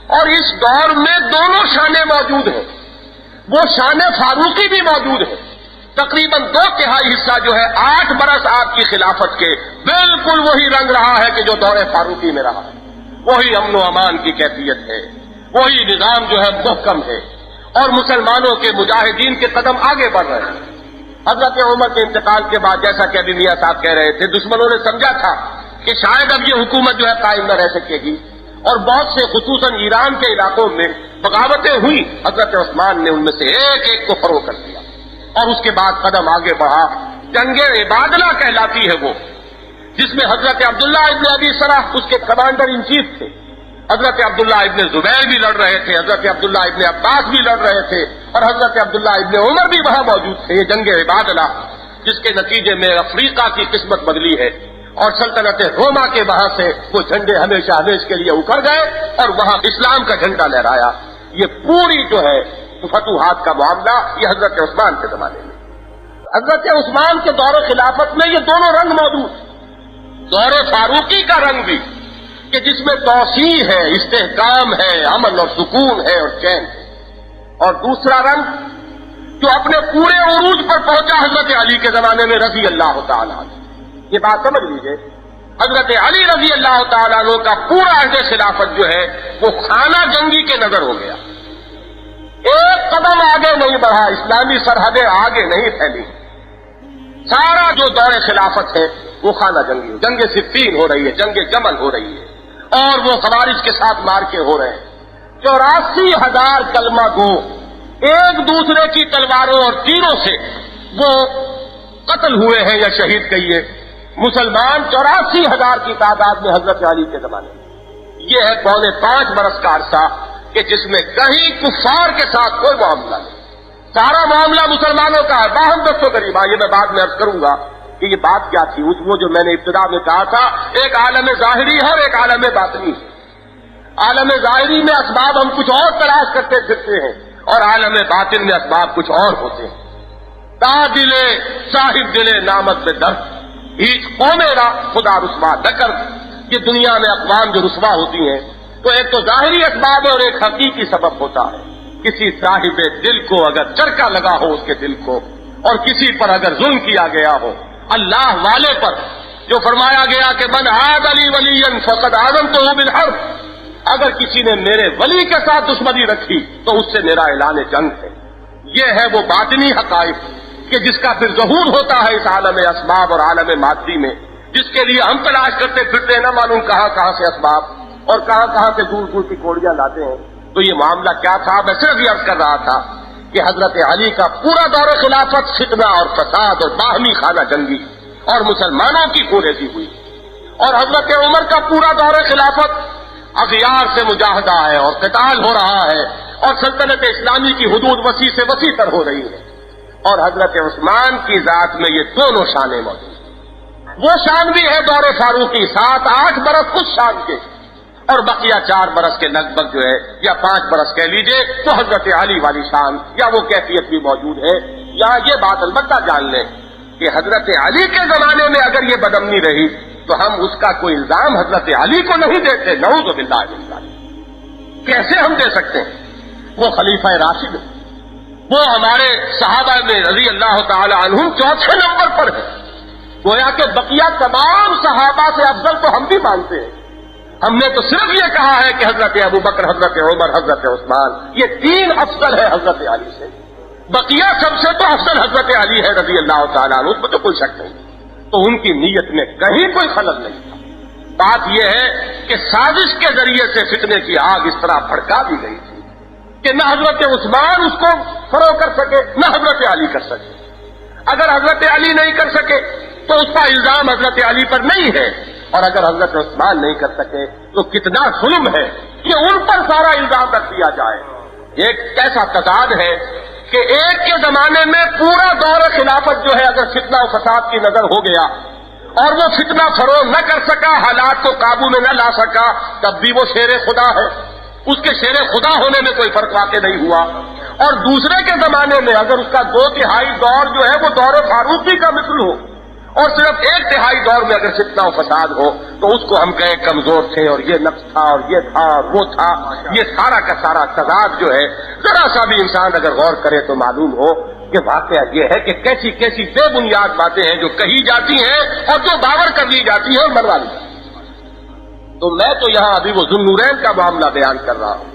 اور اس دور میں دونوں شانیں موجود ہیں، وہ شان فاروقی بھی موجود ہے۔ تقریباً 2/3 حصہ جو ہے 8 برس آپ کی خلافت کے بالکل وہی رنگ رہا ہے کہ جو دور فاروقی میں رہا ہے، وہی امن و امان کی کیفیت ہے، وہی نظام جو ہے محکم ہے، اور مسلمانوں کے مجاہدین کے قدم آگے بڑھ رہے ہیں۔ حضرت عمر کے انتقال کے بعد جیسا کہ ابھی میاں صاحب کہہ رہے تھے، دشمنوں نے سمجھا تھا کہ شاید اب یہ حکومت جو ہے قائم نہ رہ سکے گی، اور بہت سے خصوصاً ایران کے علاقوں میں بغاوتیں ہوئی۔ حضرت عثمان نے ان میں سے ایک ایک کو فروغ کر دیا اور اس کے بعد قدم آگے بڑھا۔ جنگ عبادلہ کہلاتی ہے وہ، جس میں حضرت عبداللہ ابن ابی سرح اس کے کمانڈر ان چیف تھے، حضرت عبداللہ ابن زبیر بھی لڑ رہے تھے، حضرت عبداللہ ابن عباس بھی لڑ رہے تھے، اور حضرت عبداللہ ابن عمر بھی وہاں موجود تھے۔ یہ جنگ عبادلہ جس کے نتیجے میں افریقہ کی قسمت بدلی ہے، اور سلطنت روما کے وہاں سے وہ جھنڈے ہمیشہ ہمیشہ کے لیے اکھڑ گئے اور وہاں اسلام کا جھنڈا لہرایا۔ یہ پوری جو ہے فتوحات کا معاملہ یہ حضرت عثمان کے زمانے میں، حضرت عثمان کے دور خلافت میں یہ دونوں رنگ موجود، دور فاروقی کا رنگ بھی کہ جس میں توسیع ہے، استحکام ہے، امن اور سکون ہے اور چین ہے، اور دوسرا رنگ جو اپنے پورے عروج پر پہنچا حضرت علی کے زمانے میں رضی اللہ تعالیٰ عنہ۔ یہ بات سمجھ لیجئے، حضرت علی رضی اللہ تعالیٰ عنہ کا پورا عہد خلافت جو ہے وہ خانہ جنگی کے نظر ہو گیا، ایک قدم آگے نہیں بڑھا، اسلامی سرحدیں آگے نہیں پھیلی، سارا جو دور خلافت ہے وہ خانہ جنگی ہے۔ جنگ صفین ہو رہی ہے، جنگ جمل ہو رہی ہے، اور وہ خوارج کے ساتھ مار کے ہو رہے ہیں۔ 84,000 کلمہ گو ایک دوسرے کی تلواروں اور تیروں سے وہ قتل ہوئے ہیں یا شہید کہیے مسلمان 84,000 کی تعداد میں حضرت علی کے زمانے میں۔ یہ ہے 5.25 برس کا عرصہ کہ جس میں کہیں کفار کے ساتھ کوئی معاملہ نہیں، سارا معاملہ مسلمانوں کا ہے، باہم دست و غریب۔ یہ میں بعد میں عرض کروں گا کہ یہ بات کیا تھی، وہ جو میں نے ابتدا میں کہا تھا، ایک عالم ظاہری ہے اور ایک عالم باطنی ہے۔ عالم ظاہری میں اسباب ہم کچھ اور تلاش کرتے پھرتے ہیں، اور عالم باطن میں اسباب کچھ اور ہوتے ہیں۔ تا دلے صاحب دلے نامت میں درد، ہیچ قومیرا خدا رسوا نہ کر۔ یہ دنیا میں اقوام جو رسوا ہوتی ہیں تو ایک تو ظاہری اسباب ہے اور ایک حقیقی سبب ہوتا ہے۔ کسی صاحب دل کو اگر چرکا لگا ہو اس کے دل کو، اور کسی پر اگر ظلم کیا گیا ہو، اللہ والے پر جو فرمایا گیا کہ من عاد علی ولیا فقد آذنتہ بالحرب، اگر کسی نے میرے ولی کے ساتھ دشمنی رکھی تو اس سے میرا اعلان جنگ ہے۔ یہ ہے وہ باطنی حقائق کہ جس کا پھر ظہور ہوتا ہے اس عالم اسباب اور عالم مادی میں، جس کے لیے ہم تلاش کرتے پھرتے ہیں، نہ معلوم کہاں کہاں سے اسباب اور کہاں کہاں سے دور دور کی کوڑیاں لاتے ہیں۔ تو یہ معاملہ کیا تھا، میں صرف یہ عرض کر رہا تھا کہ حضرت علی کا پورا دور خلافت فتنہ اور فساد اور باہمی خانہ جنگی اور مسلمانوں کی کوریزی ہوئی، اور حضرت عمر کا پورا دور خلافت اغیار سے مجاہدہ ہے اور قتال ہو رہا ہے، اور سلطنت اسلامی کی حدود وسیع سے وسیع تر ہو رہی ہے، اور حضرت عثمان کی ذات میں یہ دونوں شانیں موجود ہیں۔ وہ شان بھی ہے دور فاروقی، 7-8 برس اس شان کے، اور بقیہ 4 برس کے لگ بھگ جو ہے یا 5 برس کہہ لیجئے تو حضرت علی والی شان یا وہ کیفیت بھی موجود ہے۔ یہاں یہ بات البتہ جان لیں کہ حضرت علی کے زمانے میں اگر یہ بدامنی رہی تو ہم اس کا کوئی الزام حضرت علی کو نہیں دیتے، نعوذ باللہ من ذلک۔ کیسے ہم دے سکتے ہیں؟ وہ خلیفہ راشد، وہ ہمارے صحابہ میں رضی اللہ تعالی عنہم 4 نمبر پر ہے، گویا کہ بقیہ تمام صحابہ سے افضل تو ہم بھی مانتے ہیں۔ ہم نے تو صرف یہ کہا ہے کہ حضرت ابو بکر، حضرت عمر، حضرت عثمان یہ 3 افضل ہے حضرت علی سے، بقیہ سب سے تو افضل حضرت علی ہے رضی اللہ تعالیٰ عنہ، اس میں تو کوئی شک نہیں۔ تو ان کی نیت میں کہیں کوئی خلل نہیں تھا۔ بات یہ ہے کہ سازش کے ذریعے سے فتنے کی آگ اس طرح بھڑکا دی گئی تھی کہ نہ حضرت عثمان اس کو فروغ کر سکے نہ حضرت علی کر سکے۔ اگر حضرت علی نہیں کر سکے تو اس کا الزام حضرت علی پر نہیں ہے، اور اگر حضرت عثمان نہیں کر سکے تو کتنا ظلم ہے کہ ان پر سارا الزام رکھ دیا جائے۔ ایک کیسا تضاد ہے کہ ایک کے زمانے میں پورا دور خلافت جو ہے اگر فتنہ و فساد کی نظر ہو گیا اور وہ فتنہ فروغ نہ کر سکا، حالات کو قابو میں نہ لا سکا، تب بھی وہ شیر خدا ہے، اس کے شیر خدا ہونے میں کوئی فرق واقع نہیں ہوا۔ اور دوسرے کے زمانے میں اگر اس کا 2/3 دور جو ہے وہ دور فاروقی کا مثل ہو اور صرف 1/3 دور میں اگر فتنہ و فساد ہو تو اس کو ہم کہیں کمزور تھے اور یہ نقص تھا اور یہ تھا اور وہ تھا. یہ سارا کا سارا تضاد جو ہے ذرا سا بھی انسان اگر غور کرے تو معلوم ہو کہ واقعہ یہ ہے کہ کیسی کیسی بے بنیاد باتیں ہیں جو کہی جاتی ہیں اور جو باور کر لی جاتی ہیں اور منوا لی جاتی ہیں. تو میں تو یہاں ابھی وہ ذوالنورین کا معاملہ بیان کر رہا ہوں.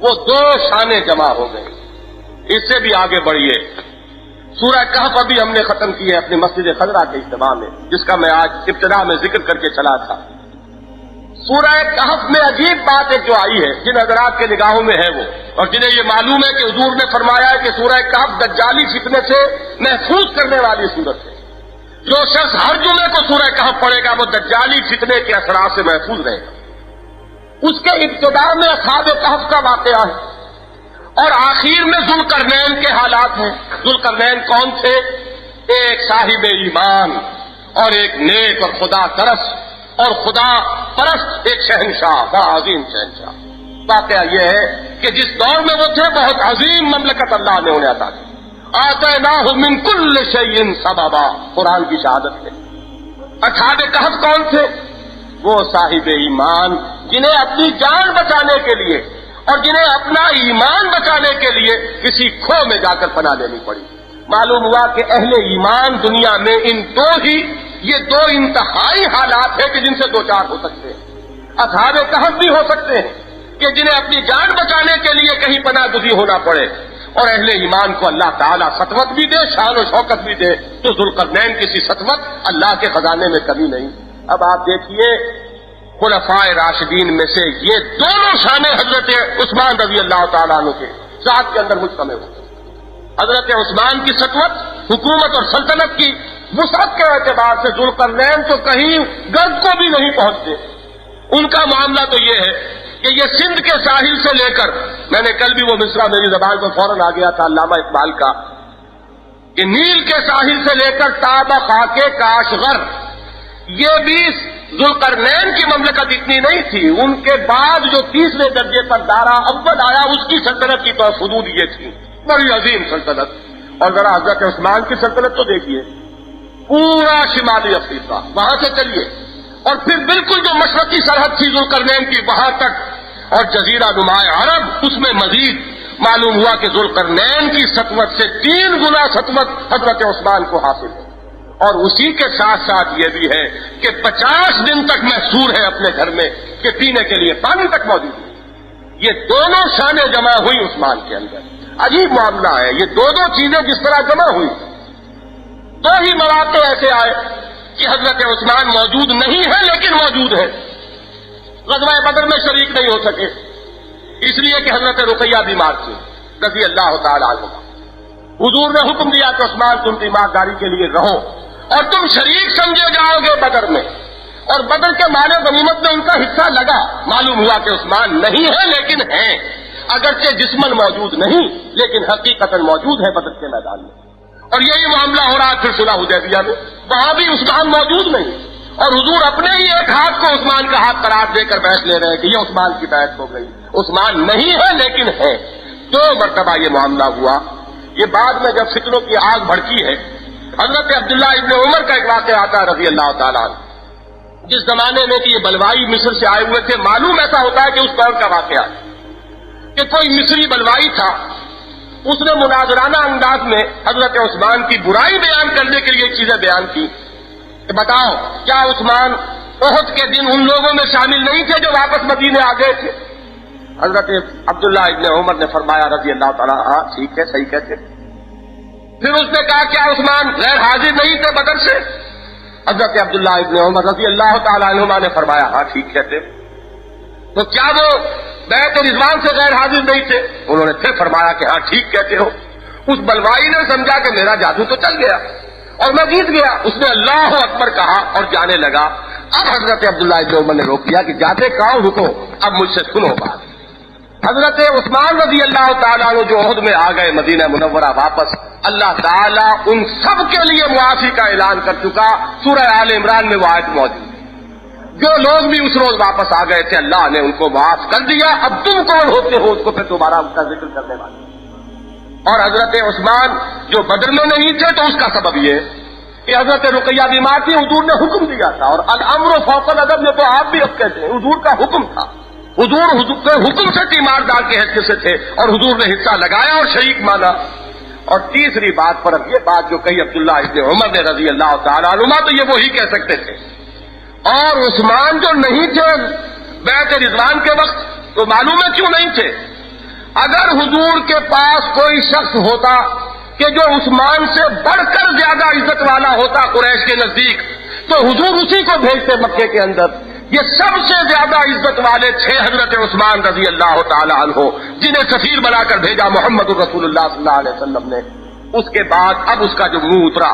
وہ 2 شانیں جمع ہو گئی. اس سے بھی آگے بڑھیے. سورہ کہف ابھی ہم نے ختم کی ہے اپنی مسجد خضرا کے اجتماع میں، جس کا میں آج ابتدا میں ذکر کر کے چلا تھا. سورہ کہف میں عجیب بات ایک جو آئی ہے جن حضرات کے نگاہوں میں ہے وہ، اور جنہیں یہ معلوم ہے کہ حضور نے فرمایا ہے کہ سورہ کہف دجالی فتنے سے محفوظ کرنے والی صورت ہے. جو شخص ہر جمعے کو سورہ کہف پڑھے گا وہ دجالی فتنے کے اثرات سے محفوظ رہے گا. اس کے ابتدا میں اصحاب کہف کا واقعہ ہے اور آخر میں ذوالقرنین کے حالات ہیں. ذوالقرنین کون تھے؟ ایک صاحب ایمان اور ایک نیک اور خدا ترس اور خدا پرست ایک شہنشاہ، بڑا عظیم شہنشاہ. واقعہ یہ ہے کہ جس دور میں وہ تھے بہت عظیم مملکت اللہ نے انہیں عطا کی. آتیناہ من کل شیء سببا، قرآن کی شہادت ہے. اصحاب کہف کون تھے؟ وہ صاحب ایمان جنہیں اپنی جان بچانے کے لیے اور جنہیں اپنا ایمان بچانے کے لیے کسی کھو میں جا کر پناہ لینی پڑی. معلوم ہوا کہ اہل ایمان دنیا میں یہ دو انتہائی حالات ہیں کہ جن سے دو چار ہو سکتے ہیں. اصحاب کہف بھی ہو سکتے ہیں کہ جنہیں اپنی جان بچانے کے لیے کہیں پناہ گزین ہونا پڑے، اور اہل ایمان کو اللہ تعالیٰ سطوت بھی دے، شان و شوکت بھی دے. تو ذوالقرنین کسی سطوت اللہ کے خزانے میں کمی نہیں. اب آپ دیکھیے خلفائے راشدین میں سے یہ دونوں شانیں حضرت عثمان رضی اللہ تعالیٰ عنہ کے ذات کے اندر مجتمع ہوتے. حضرت عثمان کی سطوت، حکومت اور سلطنت کی وسعت کے اعتبار سے ذوالقرنین تو کہیں گرد کو بھی نہیں پہنچتے. ان کا معاملہ تو یہ ہے کہ یہ سندھ کے ساحل سے لے کر، میں نے کل بھی وہ مصرع میری زبان پر فوراً آ گیا تھا علامہ اقبال کا، کہ نیل کے ساحل سے لے کر تاب خاک کاشغر، یہ بھی ذوالقرنین کی مملکت اتنی نہیں تھی. ان کے بعد جو 30ویں درجے پر دارا اول آیا اس کی سلطنت کی تو حدود یہ تھی، بڑی عظیم سلطنت. اور ذرا حضرت عثمان کی سلطنت تو دیکھیے، پورا شمالی افریقہ وہاں سے چلیے اور پھر بالکل جو مشرقی سرحد تھی ذوالقرنین کی وہاں تک، اور جزیرہ نما عرب اس میں مزید. معلوم ہوا کہ ذوالقرنین کی سطوت سے 3 گنا سطوت حضرت عثمان کو حاصل ہے. اور اسی کے ساتھ ساتھ یہ بھی ہے کہ 50 دن تک محصور ہے اپنے گھر میں کہ پینے کے لیے پانی تک موجود ہے. یہ دونوں شانیں جمع ہوئی عثمان کے اندر. عجیب معاملہ ہے. یہ دو چیزیں جس طرح جمع ہوئی، 2 ہی مواقع ایسے آئے کہ حضرت عثمان موجود نہیں ہے لیکن موجود ہے. غزوہ بدر میں شریک نہیں ہو سکے اس لیے کہ حضرت رقیہ بیمار تھی رضی اللہ تعالی عنہ. حضور نے حکم دیا کہ عثمان تم تیمارداری کے لیے رہو اور تم شریک سمجھے جاؤ گے بدر میں. اور بدر کے مال غنیمت میں ان کا حصہ لگا. معلوم ہوا کہ عثمان نہیں ہے لیکن ہیں، اگرچہ جسمن موجود نہیں لیکن حقیقتاً موجود ہے بدر کے میدان میں. اور یہی معاملہ ہو رہا پھر صلح حدیبیہ میں، وہاں بھی عثمان موجود نہیں، اور حضور اپنے ہی ایک ہاتھ کو عثمان کا ہاتھ قرار دے کر بیعت لے رہے ہیں کہ یہ عثمان کی بیعت ہو گئی. عثمان نہیں ہے لیکن ہے. 2 مرتبہ یہ معاملہ ہوا. یہ بعد میں جب فتنوں کی آگ بھڑکی ہے، حضرت عبداللہ ابن عمر کا ایک واقعہ آتا ہے رضی اللہ تعالیٰ عنہ، جس زمانے میں کہ یہ بلوائی مصر سے آئے ہوئے تھے. معلوم ایسا ہوتا ہے کہ اس دور کا واقعہ کہ کوئی مصری بلوائی تھا، اس نے مناظرانہ انداز میں حضرت عثمان کی برائی بیان کرنے کے لیے چیزیں بیان کی کہ بتاؤ کیا عثمان احد کے دن ان لوگوں میں شامل نہیں تھے جو واپس مدینے آ گئے تھے؟ حضرت عبداللہ ابن عمر نے فرمایا رضی اللہ تعالیٰ ہاں ٹھیک ہے، صحیح کہتے. پھر اس نے کہا کیا عثمان غیر حاضر نہیں تھے بدر سے؟ حضرت عبداللہ ابن عمر رضی اللہ تعالیٰ عنہما نے فرمایا ہاں ٹھیک کہتے. تو کیا وہ بیعت رضوان سے غیر حاضر نہیں تھے؟ انہوں نے پھر فرمایا کہ ہاں ٹھیک کہتے ہو. اس بلوائی نے سمجھا کہ میرا جادو تو چل گیا اور میں جیت گیا. اس نے اللہ اکبر کہا اور جانے لگا. اب حضرت عبداللہ ابن عمر نے روک دیا کہ جاتے کہاں رکو، اب مجھ سے سنو بات. حضرت عثمان رضی اللہ تعالیٰ عنہ جو عہد میں آ گئے مدینہ منورہ واپس، اللہ تعالیٰ ان سب کے لیے معافی کا اعلان کر چکا. سورہ آل عمران میں وہ آیت موجود ہے. جو لوگ بھی اس روز واپس آ گئے تھے اللہ نے ان کو معاف کر دیا. اب تم کون ہوتے ہو اس کو پھر دوبارہ اس کا ذکر کرنے والے. اور حضرت عثمان جو بدر میں نہیں تھے تو اس کا سبب یہ کہ حضرت رقیہ بیمار تھی، حضور نے حکم دیا تھا، اور الامر فوق الادب یہ تو آپ بھی اب کہتے ہیں، حضور کا حکم تھا، حضور کے حکم سے تیماردار کے حصے سے تھے اور حضور نے حصہ لگایا اور شریک مانا۔ اور تیسری بات پر اب یہ بات جو کہی عبداللہ ابن عمر نے رضی اللہ تعالیٰ عنہما، تو یہ وہی کہہ سکتے تھے، اور عثمان جو نہیں تھے بیعت رضوان کے وقت، تو معلوم ہے کیوں نہیں تھے؟ اگر حضور کے پاس کوئی شخص ہوتا کہ جو عثمان سے بڑھ کر زیادہ عزت والا ہوتا قریش کے نزدیک، تو حضور اسی کو بھیجتے مکے کے اندر۔ یہ سب سے زیادہ عزت والے تھے حضرت عثمان رضی اللہ تعالی عنہ، جنہیں سفیر بنا کر بھیجا محمد رسول اللہ صلی اللہ علیہ وسلم نے۔ اس کے بعد اب اس کا جو منہ اترا،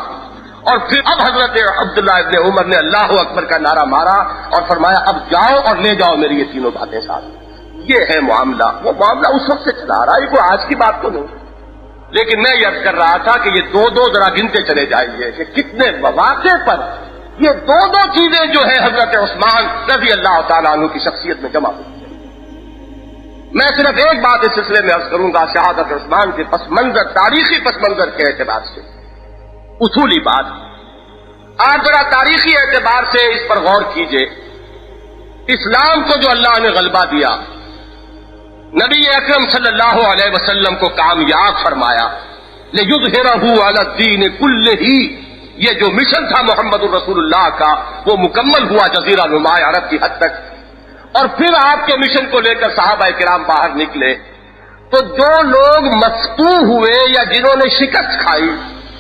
اور پھر اب حضرت عبداللہ ابن عمر نے اللہ اکبر کا نعرہ مارا اور فرمایا اب جاؤ اور لے جاؤ میری یہ تینوں باتیں ساتھ۔ یہ ہے معاملہ، وہ معاملہ اس وقت سے چلا رہا ہے، کوئی آج کی بات تو نہیں۔ لیکن میں یہ عرض کر رہا تھا کہ یہ دو ذرا گنتے چلے جائیے کہ کتنے مواقع پر یہ دو چیزیں جو ہے حضرت عثمان رضی اللہ تعالیٰ عنہ کی شخصیت میں جمع ہوئی ہیں۔ میں صرف ایک بات اس سلسلے میں عرض کروں گا شہادت عثمان کے پس منظر، تاریخی پس منظر کے اعتبار سے، اصولی بات۔ آپ ذرا تاریخی اعتبار سے اس پر غور کیجئے۔ اسلام کو جو اللہ نے غلبہ دیا، نبی اکرم صلی اللہ علیہ وسلم کو کامیاب فرمایا، لِيُظْهِرَهُ عَلَى الدِّينِ كُلِّهِ، یہ جو مشن تھا محمد الرسول اللہ کا وہ مکمل ہوا جزیرہ نما عرب کی حد تک۔ اور پھر آپ کے مشن کو لے کر صحابہ کرام باہر نکلے، تو جو لوگ مسطوع ہوئے یا جنہوں نے شکست کھائی،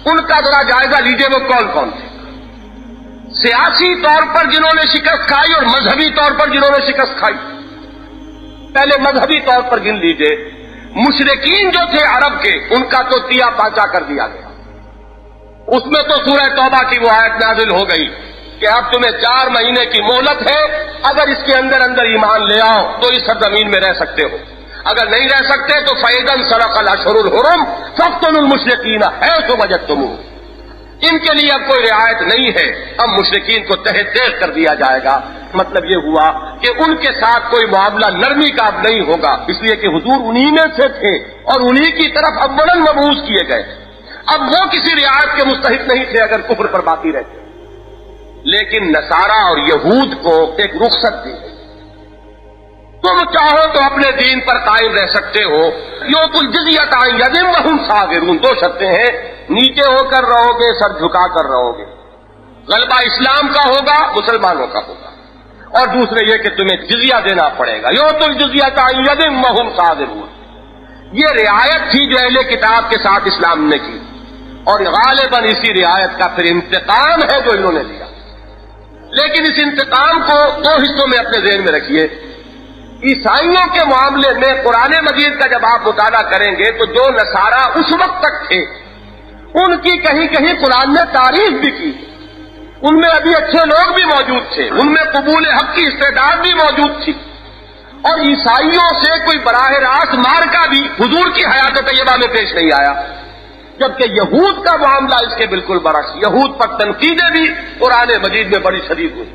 ان کا ذرا جائزہ لیجئے وہ کون کون تھے۔ سیاسی طور پر جنہوں نے شکست کھائی اور مذہبی طور پر جنہوں نے شکست کھائی۔ پہلے مذہبی طور پر گن لیجئے، مشرکین جو تھے عرب کے، ان کا تو تیا پاچا کر دیا گیا۔ اس میں تو سورہ توبہ کی وہ آیت نازل ہو گئی کہ اب تمہیں 4 مہینے کی مہلت ہے، اگر اس کے اندر ایمان لے آؤ تو اس سرزمین میں رہ سکتے ہو، اگر نہیں رہ سکتے تو فَإِذَا انْسَلَخَ الْأَشْهُرُ الْحُرُمُ فَاقْتُلُوا الْمُشْرِكِينَ حَيْثُ وَجَدتُّمُوهُمْ۔ ان کے لیے اب کوئی رعایت نہیں ہے، اب مشرکین کو تہہ تیغ کر دیا جائے گا۔ مطلب یہ ہوا کہ ان کے ساتھ کوئی معاملہ نرمی کا اب نہیں ہوگا، اس لیے کہ حضور انہی میں سے تھے اور انہی کی طرف اولاً مبعوث کیے گئے۔ اب وہ کسی رعایت کے مستحق نہیں تھے اگر کفر پر باقی رہتے۔ لیکن نصارہ اور یہود کو ایک رخصت دی گئی، تم چاہو تو اپنے دین پر قائم رہ سکتے ہو، یؤتوا الجزیۃ عن ید وہم صاغرون۔ 2 شرطیں ہیں، نیچے ہو کر رہو گے، سر جھکا کر رہو گے، غلبہ اسلام کا ہوگا، مسلمانوں کا ہوگا، اور دوسرے یہ کہ تمہیں جزیہ دینا پڑے گا، یؤتوا الجزیۃ عن ید وہم صاغرون۔ یہ رعایت تھی جو اہل کتاب کے ساتھ اسلام نے کی، اور غالباً اسی رعایت کا پھر انتقام ہے جو انہوں نے لیا۔ لیکن اس انتقام کو 2 حصوں میں اپنے ذہن میں رکھیے۔ عیسائیوں کے معاملے میں قرآن مجید کا جب آپ مطالعہ کریں گے تو جو نصارہ اس وقت تک تھے ان کی کہیں کہیں قرآن نے تعریف بھی کی، ان میں ابھی اچھے لوگ بھی موجود تھے، ان میں قبول حق کی استعداد بھی موجود تھی، اور عیسائیوں سے کوئی براہ راست مار کا بھی حضور کی حیات طیبہ میں پیش نہیں آیا۔ جبکہ یہود کا معاملہ اس کے بالکل برعکس، یہود پر تنقیدیں بھی قرآن مجید میں بڑی شدید ہوئی۔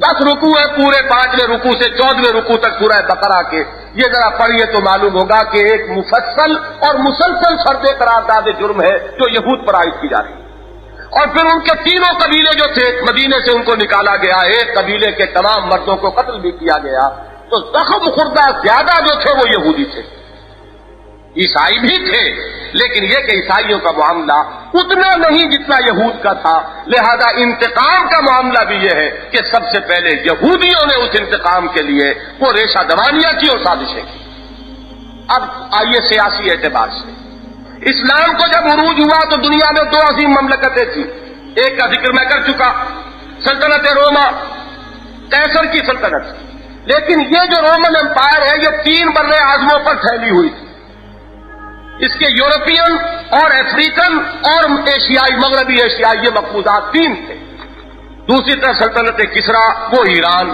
10 رکوع ہے پورے 5ویں رکوع سے 14ویں رکوع تک سورہ بقرہ کے، یہ ذرا پڑھیے تو معلوم ہوگا کہ ایک مفصل اور مسلسل فرد قرارداد جرم ہے جو یہود پر عائد کی جا رہی ہے۔ اور پھر ان کے 3 قبیلے جو تھے مدینے سے ان کو نکالا گیا، ایک قبیلے کے تمام مردوں کو قتل بھی کیا گیا، تو زخم خوردہ زیادہ جو تھے وہ یہودی تھے، عیسائی بھی تھے، لیکن یہ کہ عیسائیوں کا معاملہ اتنا نہیں جتنا یہود کا تھا، لہذا انتقام کا معاملہ بھی یہ ہے کہ سب سے پہلے یہودیوں نے اس انتقام کے لیے وہ ریشہ دوانیاں کی اور سازشیں کی۔ اب آئیے سیاسی اعتبار سے، اسلام کو جب عروج ہوا تو دنیا میں 2 عظیم مملکتیں تھیں، ایک کا ذکر میں کر چکا، سلطنت روما، قیصر کی سلطنت، لیکن یہ جو رومن امپائر ہے یہ 3 بر اعظموں پر پھیلی ہوئی تھی، اس کے یورپین اور افریقن اور ایشیائی، مغربی ایشیائی، یہ مقبوضات 3 تھے۔ دوسری طرف سلطنت کسریٰ وہ ایران۔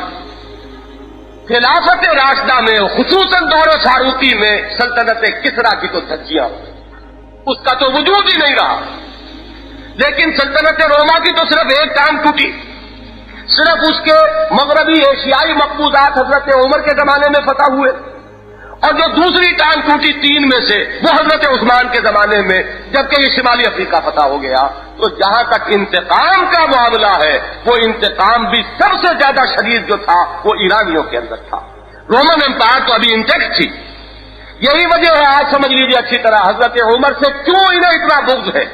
خلافت راشدہ میں خصوصاً دور فاروقی میں سلطنت کسریٰ کی تو دھجیاں ہوئی، اس کا تو وجود ہی نہیں رہا، لیکن سلطنت روما کی تو صرف ایک ٹانگ ٹوٹی، صرف اس کے مغربی ایشیائی مقبوضات حضرت عمر کے زمانے میں فتح ہوئے، اور جو دوسری ٹانگ ٹوٹی 3 میں سے وہ حضرت عثمان کے زمانے میں، جبکہ یہ شمالی افریقہ فتح ہو گیا۔ تو جہاں تک انتقام کا معاملہ ہے وہ انتقام بھی سب سے زیادہ شدید جو تھا وہ ایرانیوں کے اندر تھا. رومن امپائر تو ابھی انٹیکٹ تھی. یہی وجہ ہے آج سمجھ لیجیے اچھی طرح حضرت عمر سے کیوں انہیں اتنا بغض ہے.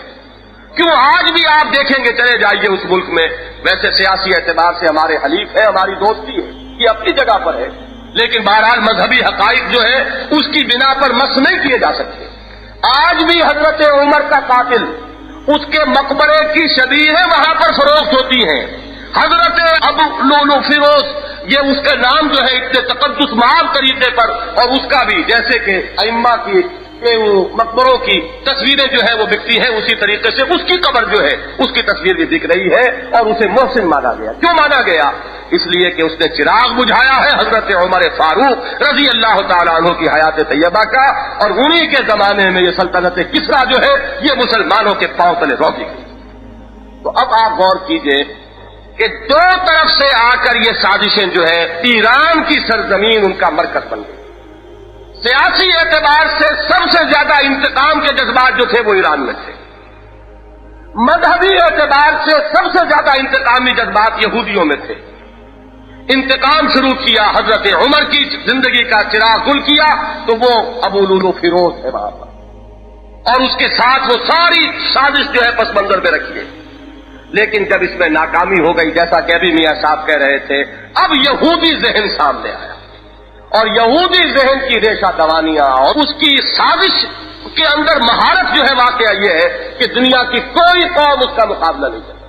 کیوں آج بھی آپ دیکھیں گے, چلے جائیے اس ملک میں, ویسے سیاسی اعتبار سے ہمارے حلیف ہے, ہماری دوستی ہے, یہ اپنی جگہ پر ہے, لیکن بہرحال مذہبی حقائق جو ہے اس کی بنا پر مس نہیں کیے جا سکتے. آج بھی حضرت عمر کا قاتل, اس کے مقبرے کی شبیہیں وہاں پر فروخت ہوتی ہیں. حضرت ابو لولو فیروز, یہ اس کا نام جو ہے اتنے تقدس مآب طریقے پر, اور اس کا بھی جیسے کہ ائمہ کی مقبروں کی تصویریں جو ہے وہ بکتی ہیں, اسی طریقے سے اس کی قبر جو ہے اس کی تصویر بھی بک رہی ہے, اور اسے محسن مانا گیا. کیوں مانا گیا؟ اس لیے کہ اس نے چراغ بجھایا ہے حضرت عمر فاروق رضی اللہ تعالیٰ عنہ کی حیات طیبہ کا, اور انہی کے زمانے میں یہ سلطنت کسریٰ جو ہے یہ مسلمانوں کے پاؤں تلے روکی گئی. تو اب آپ غور کیجئے کہ دو طرف سے آ کر یہ سازشیں جو ہے ایران کی سرزمین ان کا مرکز بن گئی. سیاسی اعتبار سے سب سے زیادہ انتقام کے جذبات جو تھے وہ ایران میں تھے. مذہبی اعتبار سے سب سے زیادہ انتقامی جذبات یہودیوں میں تھے. انتقام شروع کیا, حضرت عمر کی زندگی کا چراغ گل کیا تو وہ ابو لولو فیروز ہے وہاں پر, اور اس کے ساتھ وہ ساری سازش جو ہے پس منظر میں رکھی ہے. لیکن جب اس میں ناکامی ہو گئی, جیسا کہ ابھی میاں صاحب کہہ رہے تھے, اب یہودی ذہن سامنے آیا, اور یہودی ذہن کی ریشہ دوانیاں اور اس کی سازش کے اندر مہارت جو ہے واقعہ یہ ہے کہ دنیا کی کوئی قوم اس کا مقابلہ نہیں کرتی.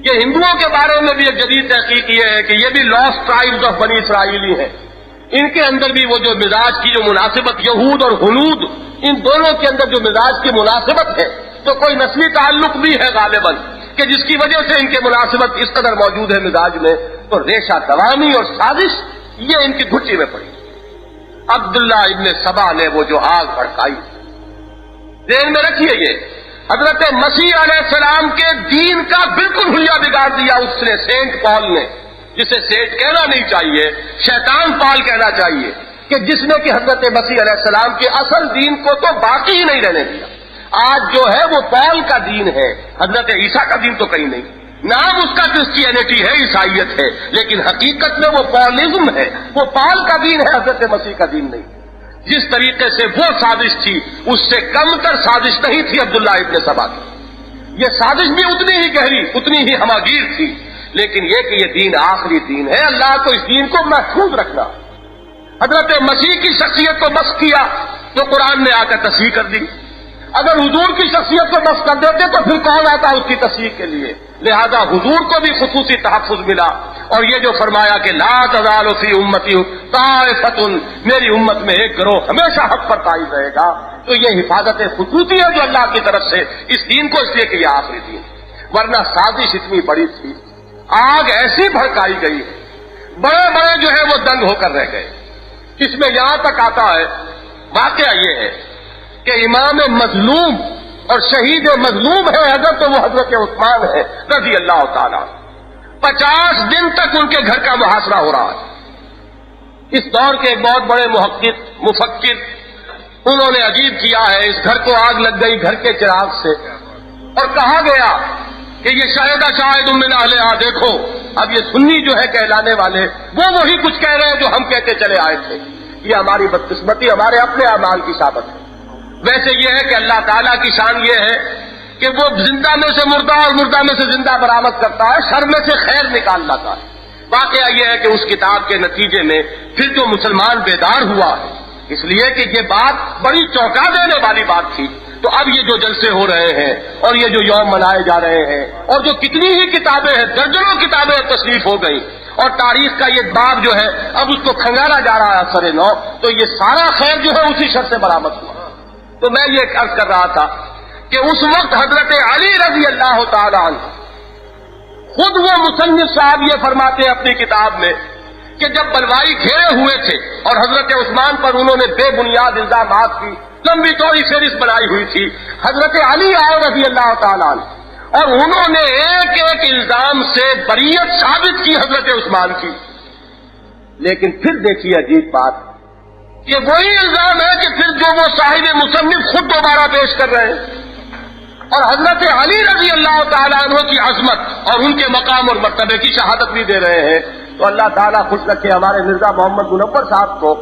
یہ ہندوؤں کے بارے میں بھی ایک جدید تحقیق یہ ہے کہ یہ بھی لاسٹ ٹرائبز آف بنی اسرائیلی ہیں. ان کے اندر بھی وہ جو مزاج کی جو مناسبت, یہود اور ہنود ان دونوں کے اندر جو مزاج کی مناسبت ہے, تو کوئی نسلی تعلق بھی ہے غالباً کہ جس کی وجہ سے ان کے مناسبت اس قدر موجود ہے مزاج میں. تو ریشہ دوانی اور سازش یہ ان کی گھٹی میں پڑی. عبداللہ ابن سبا نے وہ جو آگ بھڑکائی, ذہن میں رکھیے, یہ حضرت مسیح علیہ السلام کے دین کا بالکل حلیہ بگاڑ دیا اس نے. سینٹ پال نے, جسے سینٹ کہنا نہیں چاہیے, شیطان پال کہنا چاہیے, کہ جس نے کہ حضرت مسیح علیہ السلام کے اصل دین کو تو باقی ہی نہیں رہنے دیا. آج جو ہے وہ پال کا دین ہے, حضرت عیسیٰ کا دین تو کہیں نہیں. نام اس کا کرسچینٹی ہے, عیسائیت ہے, لیکن حقیقت میں وہ پالزم ہے, وہ پال کا دین ہے, حضرت مسیح کا دین نہیں. جس طریقے سے وہ سازش تھی اس سے کم تر سازش نہیں تھی عبداللہ ابن سبا کی. یہ سازش بھی اتنی ہی گہری, اتنی ہی ہماگیر تھی, لیکن یہ کہ یہ دین آخری دین ہے, اللہ کو اس دین کو محفوظ رکھنا. حضرت مسیح کی شخصیت کو بس کیا تو قرآن نے آ کر تصحیح کر دی. اگر حضور کی شخصیت کو بس کر دیتے تو پھر کون آتا اس کی تصحیح کے لیے؟ لہذا حضور کو بھی خصوصی تحفظ ملا. اور یہ جو فرمایا کہ لا تزال فی امتی طائفۃ, میری امت میں ایک گروہ ہمیشہ حق پر قائم رہے گا, تو یہ حفاظت خصوصی ہے جو اللہ کی طرف سے اس دین کو, اس لیے کہ یہ آخری دین. ورنہ سازش اتنی بڑی تھی, آگ ایسی بھڑکائی گئی, بڑے بڑے جو ہے وہ دنگ ہو کر رہ گئے. اس میں یہاں تک آتا ہے, واقعہ یہ ہے کہ امام مظلوم اور شہید مظلوم ہے اگر تو وہ حضرت عثمان ہے رضی اللہ تعالیٰ. 50 دن تک ان کے گھر کا محاصرہ ہو رہا ہے. اس دور کے ایک بہت بڑے محقق مفکر, انہوں نے عجیب کیا ہے, اس گھر کو آگ لگ گئی گھر کے چراغ سے, اور کہا گیا کہ یہ شاہد من اہلہا, دیکھو اب یہ سنی جو ہے کہلانے والے وہ وہی کچھ کہہ رہے ہیں جو ہم کہتے چلے آئے تھے. یہ ہماری بدقسمتی, ہمارے اپنے اعمال کی ثابت ہے. ویسے یہ ہے کہ اللہ تعالیٰ کی شان یہ ہے کہ وہ زندہ میں سے مردہ اور مردہ میں سے زندہ برآمد کرتا ہے, شر میں سے خیر نکال لاتا ہے. واقعہ یہ ہے کہ اس کتاب کے نتیجے میں پھر جو مسلمان بیدار ہوا ہے, اس لیے کہ یہ بات بڑی چونکا دینے والی بات تھی. تو اب یہ جو جلسے ہو رہے ہیں اور یہ جو یوم منائے جا رہے ہیں, اور جو کتنی ہی کتابیں ہیں, درجنوں کتابیں تصنیف ہو گئی, اور تاریخ کا یہ باب جو ہے اب اس کو کھنگالا جا رہا ہے اثر نو, تو یہ سارا خیر جو ہے اسی شر سے برآمد ہوا. تو میں یہ عرض کر رہا تھا کہ اس وقت حضرت علی رضی اللہ تعالی عنہ, خود وہ مصنف صاحب یہ فرماتے ہیں اپنی کتاب میں کہ جب بلوائی گھیرے ہوئے تھے اور حضرت عثمان پر انہوں نے بے بنیاد الزامات کی لمبی چوڑی فہرست بنائی ہوئی تھی, حضرت علی آئے رضی اللہ تعالی عنہ, اور انہوں نے ایک ایک الزام سے بریت ثابت کی حضرت عثمان کی. لیکن پھر دیکھیے عجیب بات, یہ وہی الزام ہے کہ پھر جو وہ صاحب مصنف خود دوبارہ پیش کر رہے ہیں. اور حضرت علی رضی اللہ تعالیٰ عنہ کی عظمت اور ان کے مقام اور مرتبے کی شہادت بھی دے رہے ہیں، تو اللہ تعالیٰ خوش رکھے ہمارے مرزا محمد منور صاحب کو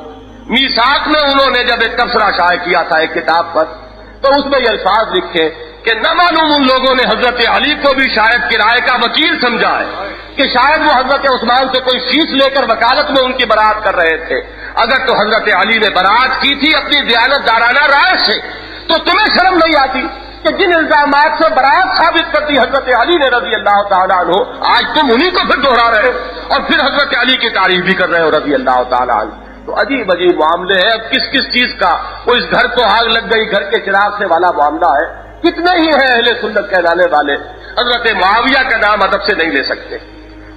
میثاق میں انہوں نے جب ایک تبصرہ شائع کیا تھا ایک کتاب پر، تو اس میں یہ الفاظ لکھے کہ نہ معلوم ان لوگوں نے حضرت علی کو بھی شاید کرائے کا وکیل سمجھا ہے کہ شاید وہ حضرت عثمان سے کوئی فیس لے کر وکالت میں ان کی برات کر رہے تھے، اگر تو حضرت علی نے برات کی تھی اپنی دیانت دارانہ رائے سے، تو تمہیں شرم نہیں آتی کہ جن الزامات سے برات ثابت کرتی حضرت علی نے رضی اللہ تعالیٰ عنہ، آج تم انہی کو پھر دوہرا رہے ہو اور پھر حضرت علی کی تعریف بھی کر رہے ہو رضی اللہ تعالیٰ عنہ۔ تو عجیب عجیب معاملے ہیں، اب کس کس چیز کا، وہ اس گھر کو آگ لگ گئی گھر کے چراغ سے والا معاملہ ہے۔ کتنے ہی ہیں اہل سنت کہلانے والے حضرت معاویہ کا نام ادب سے نہیں لے سکتے،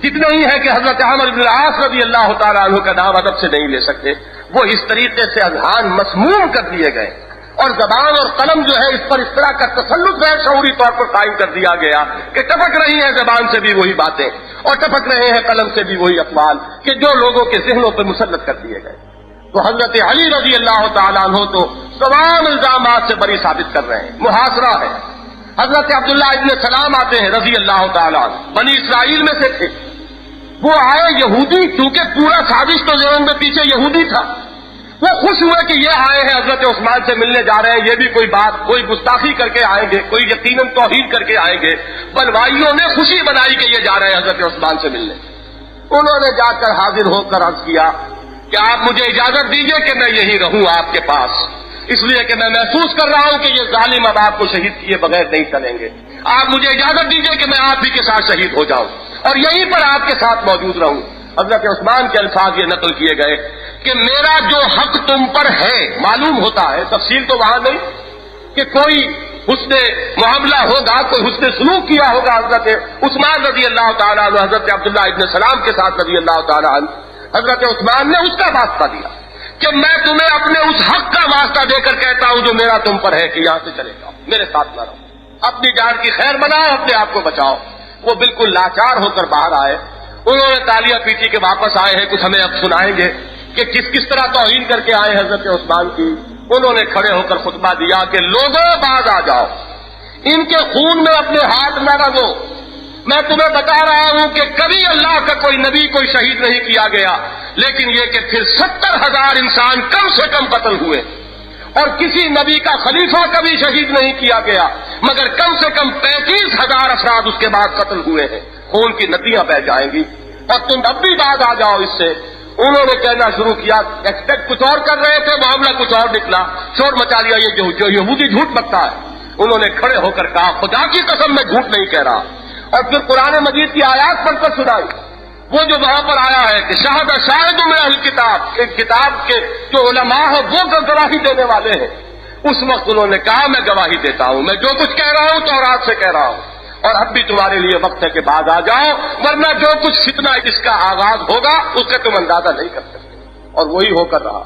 کتنے ہی ہیں کہ حضرت عمرو بن العاص رضی اللہ تعالیٰ عنہ کا نام ادب سے نہیں لے سکتے۔ وہ اس طریقے سے اذہان مسموم کر دیے گئے اور زبان اور قلم جو ہے اس پر اس طرح کا تسلط غیر شعوری طور پر قائم کر دیا گیا کہ ٹپک رہی ہے زبان سے بھی وہی باتیں اور ٹپک رہے ہیں قلم سے بھی وہی اقوال کہ جو لوگوں کے ذہنوں پر مسلط کر دیے گئے۔ تو حضرت علی رضی اللہ تعالیٰ عنہ تو تمام الزامات سے بری ثابت کر رہے ہیں، محاصرہ ہے۔ حضرت عبداللہ ابن سلام آتے ہیں رضی اللہ تعالیٰ عنہ، بنی اسرائیل میں سے تھے، وہ آئے یہودی، کیونکہ پورا سازش تو ذہن میں پیچھے یہودی تھا، وہ خوش ہوئے کہ یہ آئے ہیں حضرت عثمان سے ملنے جا رہے ہیں، یہ بھی کوئی بات، کوئی گستاخی کر کے آئیں گے، کوئی یقیناً توہین کر کے آئیں گے۔ بلوائیوں نے خوشی بنائی کہ یہ جا رہے ہیں حضرت عثمان سے ملنے، انہوں نے جا کر حاضر ہو کر عرض کیا کہ آپ مجھے اجازت دیجئے کہ میں یہیں رہوں آپ کے پاس، اس لیے کہ میں محسوس کر رہا ہوں کہ یہ ظالم اب آپ کو شہید کیے بغیر نہیں چلیں گے، آپ مجھے اجازت دیجئے کہ میں آپ ہی کے ساتھ شہید ہو جاؤں اور یہیں پر آپ کے ساتھ موجود رہوں۔ حضرت عثمان کے الفاظ یہ نقل کیے گئے کہ میرا جو حق تم پر ہے، معلوم ہوتا ہے، تفصیل تو وہاں نہیں کہ کوئی حسن معاملہ ہوگا، کوئی حسن سلوک کیا ہوگا حضرت عثمان رضی اللہ تعالیٰ عنہ حضرت عبداللہ ابن سلام کے ساتھ رضی اللہ تعالیٰ عنہ، حضرت عثمان نے اس کا واسطہ دیا کہ میں تمہیں اپنے اس حق کا واسطہ دے کر کہتا ہوں جو میرا تم پر ہے کہ یہاں سے چلے جاؤ، میرے ساتھ نہ رہو، اپنی جان کی خیر بناؤ، اپنے آپ کو بچاؤ۔ وہ بالکل لاچار ہو کر باہر آئے، انہوں نے تالیاں پیٹی کے واپس آئے ہیں، کچھ ہمیں اب سنائیں گے کہ کس کس طرح توہین کر کے آئے حضرت عثمان کی۔ انہوں نے کھڑے ہو کر خطبہ دیا کہ لوگوں باز آ جاؤ، ان کے خون میں اپنے ہاتھ نہ رگو، میں تمہیں بتا رہا ہوں کہ کبھی اللہ کا کوئی نبی کوئی شہید نہیں کیا گیا، لیکن یہ کہ پھر 70,000 انسان کم سے کم قتل ہوئے اور کسی نبی کا خلیفہ کبھی شہید نہیں کیا گیا، مگر کم سے کم 35,000 افراد اس کے بعد قتل ہوئے ہیں، خون کی ندیاں بہہ جائیں گی اور تم اب بھی بعد آ جاؤ اس سے۔ انہوں نے کہنا شروع کیا، ایکسپیکٹ کچھ اور کر رہے تھے، معاملہ کچھ اور نکلا، شور مچا لیا یہ جو یہودی جھوٹ بکتا ہے۔ انہوں نے کھڑے ہو کر کہا خدا کی قسم میں جھوٹ نہیں کہہ رہا، اور پھر قرآن مجید کی آیات پڑھ کر سنائی، وہ جو وہاں پر آیا ہے کہ شاہد شاہد من اہل کتاب، ایک کتاب کے جو علماء ہیں وہ گواہی دینے والے ہیں۔ اس وقت انہوں نے کہا میں گواہی دیتا ہوں، میں جو کچھ کہہ رہا ہوں تورات سے کہہ رہا ہوں، اور اب بھی تمہارے لیے وقت ہے کہ بعد آ جاؤ، ورنہ جو کچھ فتنہ اس کا آغاز ہوگا اس کا تم اندازہ نہیں کر سکتے۔ اور وہی ہو کر رہا،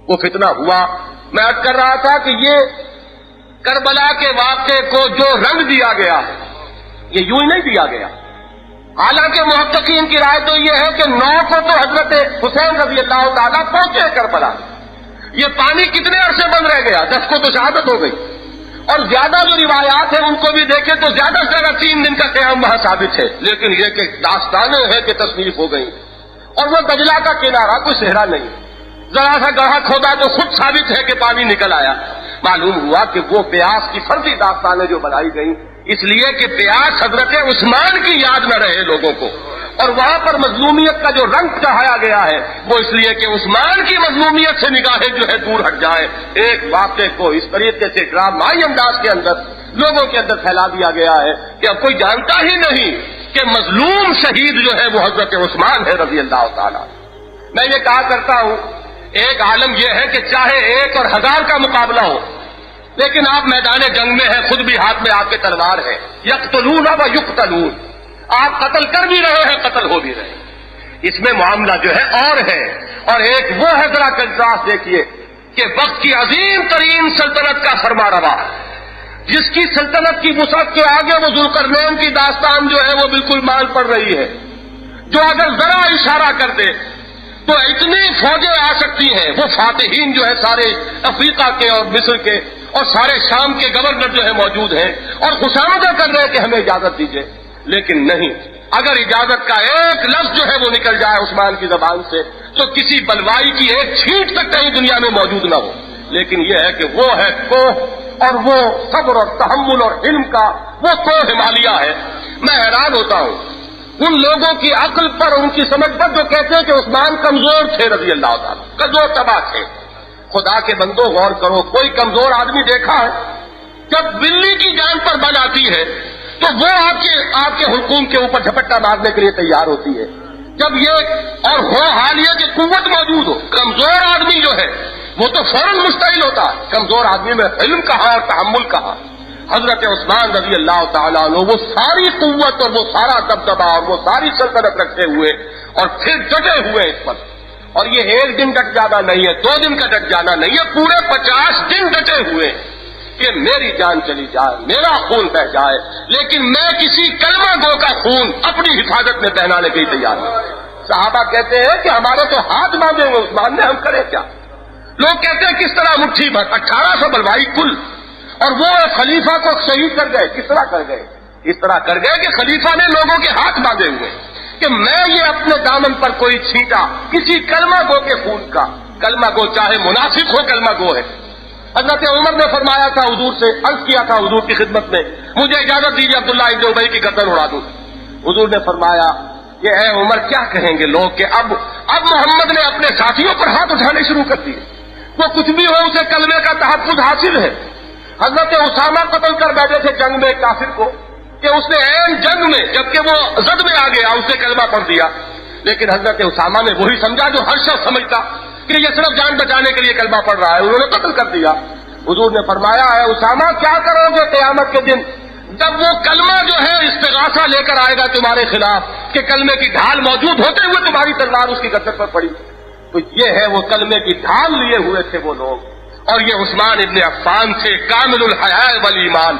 وہ فتنہ ہوا۔ میں عرض کر رہا تھا کہ یہ کربلا کے واقعے کو جو رنگ دیا گیا ہے یہ یوں ہی نہیں دیا گیا، حالانکہ محققین کی رائے تو یہ ہے کہ 9 کو تو حضرت حسین رضی اللہ تعالیٰ پہنچے کربلا، یہ پانی کتنے عرصے بند رہ گیا، 10 کو تو شہادت ہو گئی، اور زیادہ جو روایات ہیں ان کو بھی دیکھیں تو زیادہ سے زیادہ 3 دن کا قیام وہاں ثابت ہے، لیکن یہ کہ داستانیں ہیں کہ تصنیف ہو گئی، اور وہ دجلہ کا کنارہ کوئی صحرا نہیں، ذرا سا گڑھا کھودا تو خود ثابت ہے کہ پانی نکل آیا۔ معلوم ہوا کہ وہ پیاس کی فرضی داستانیں جو بنائی گئیں اس لیے کہ پیاس حضرت عثمان کی یاد نہ رہے لوگوں کو، اور وہاں پر مظلومیت کا جو رنگ چڑھایا گیا ہے وہ اس لیے کہ عثمان کی مظلومیت سے نگاہیں جو ہے دور ہٹ جائے۔ ایک واقعے کو اس طریقے سے ڈرامائی انداز کے اندر لوگوں کے اندر پھیلا دیا گیا ہے کہ اب کوئی جانتا ہی نہیں کہ مظلوم شہید جو ہے وہ حضرت عثمان ہے رضی اللہ تعالیٰ۔ میں یہ کہا کرتا ہوں ایک عالم یہ ہے کہ چاہے 1 اور 1000 کا مقابلہ ہو، لیکن آپ میدان جنگ میں ہیں، خود بھی ہاتھ میں آپ کے تلوار ہے، یقتلون و یقتلون، آپ قتل کر بھی رہے ہیں، قتل ہو بھی رہے ہیں، اس میں معاملہ جو ہے اور ہے۔ اور ایک وہ ہے، ذرا کنٹراسٹ دیکھیے کہ وقت کی عظیم ترین سلطنت کا فرما روا، جس کی سلطنت کی وسعت کے آگے وہ ذوالقرنین کی داستان جو ہے وہ بالکل مان پڑ رہی ہے، جو اگر ذرا اشارہ کر دے تو اتنی فوجیں آ سکتی ہیں، وہ فاتحین جو ہے سارے افریقہ کے اور مصر کے اور سارے شام کے گورنر جو ہے موجود ہیں اور خوشامدیں کر رہے ہیں کہ ہمیں اجازت دیجیے، لیکن نہیں، اگر اجازت کا ایک لفظ جو ہے وہ نکل جائے عثمان کی زبان سے تو کسی بلوائی کی ایک چھینٹ تک کہیں دنیا میں موجود نہ ہو۔ لیکن یہ ہے کہ وہ ہے کوہ، اور وہ صبر اور تحمل اور علم کا وہ کوہ ہمالیہ ہے۔ میں حیران ہوتا ہوں ان لوگوں کی عقل پر، ان کی سمجھ پر جو کہتے ہیں کہ عثمان کمزور تھے رضی اللہ تعالیٰ، کمزور تباہ تھے۔ خدا کے بندو غور کرو، کوئی کمزور آدمی دیکھا ہے؟ جب بلی کی جان پر بن آتی ہے تو وہ آپ کے حلقوم کے اوپر جھپٹا مارنے کے لیے تیار ہوتی ہے۔ جب یہ اور ہو حال یہ کہ قوت موجود ہو، کمزور آدمی جو ہے وہ تو فوراً مستعل ہوتا ہے۔ کمزور آدمی میں علم کہاں اور تحمل کہاں؟ حضرت عثمان رضی اللہ تعالیٰ عنہ وہ ساری قوت اور وہ سارا دبدبا اور وہ ساری سلطنت رکھتے ہوئے اور پھر ڈٹے ہوئے اس پر، اور یہ ایک دن ڈٹ جانا نہیں ہے، 2 دن کا ڈٹ جانا نہیں ہے، پورے 50 دن ڈٹے ہوئے کہ میری جان چلی جائے، میرا خون بہ جائے، لیکن میں کسی کلمہ گو کا خون اپنی حفاظت میں بہانے کے لیے تیار ہوں۔ صحابہ کہتے ہیں کہ ہمارے تو ہاتھ باندھے ہوئے عثمان نے، ہم کریں کیا؟ لوگ کہتے ہیں کس طرح مٹھی بھر 1800 بلوائی کل، اور وہ خلیفہ کو شہید کر گئے۔ کس طرح کر گئے؟ اس طرح کر گئے کہ خلیفہ نے لوگوں کے ہاتھ باندھے ہوئے کہ میں یہ اپنے دامن پر کوئی چھینٹا کسی کلمہ گو کے خون کا، کلمہ گو چاہے منافق ہو، کلمہ گو ہے۔ حضرت عمر نے فرمایا تھا حضور سے، عرض کیا تھا حضور کی خدمت میں، مجھے اجازت دیجیے عبداللہ ابن ابی کی گردن اڑا دوں۔ حضور نے فرمایا کہ اے عمر کیا کہیں گے لوگ کہ اب محمد نے اپنے ساتھیوں پر ہاتھ اٹھانے شروع کر دیے، وہ کچھ بھی ہو اسے کلمے کا تحفظ حاصل ہے۔ حضرت اسامہ قتل کر بیٹھے تھے جنگ میں ایک کافر کو کہ اس نے عین جنگ میں جبکہ وہ زد میں آ گیا اسے کلمہ پڑھ دیا، لیکن حضرت اسامہ نے وہی سمجھا جو ہر شخص سمجھتا کہ یہ صرف جان بچانے کے لیے کلمہ پڑھ رہا ہے، انہوں نے قتل کر دیا۔ حضور نے فرمایا ہے اسامہ کیا کرو گے قیامت کے دن جب وہ کلمہ جو ہے استغاثہ لے کر آئے گا تمہارے خلاف کہ کلمے کی ڈھال موجود ہوتے ہوئے تمہاری تلوار اس کی گردن پر پڑی؟ تو یہ ہے وہ کلمے کی ڈھال لیے ہوئے تھے وہ لوگ، اور یہ عثمان ابن عفان تھے کامل الحیاء والایمان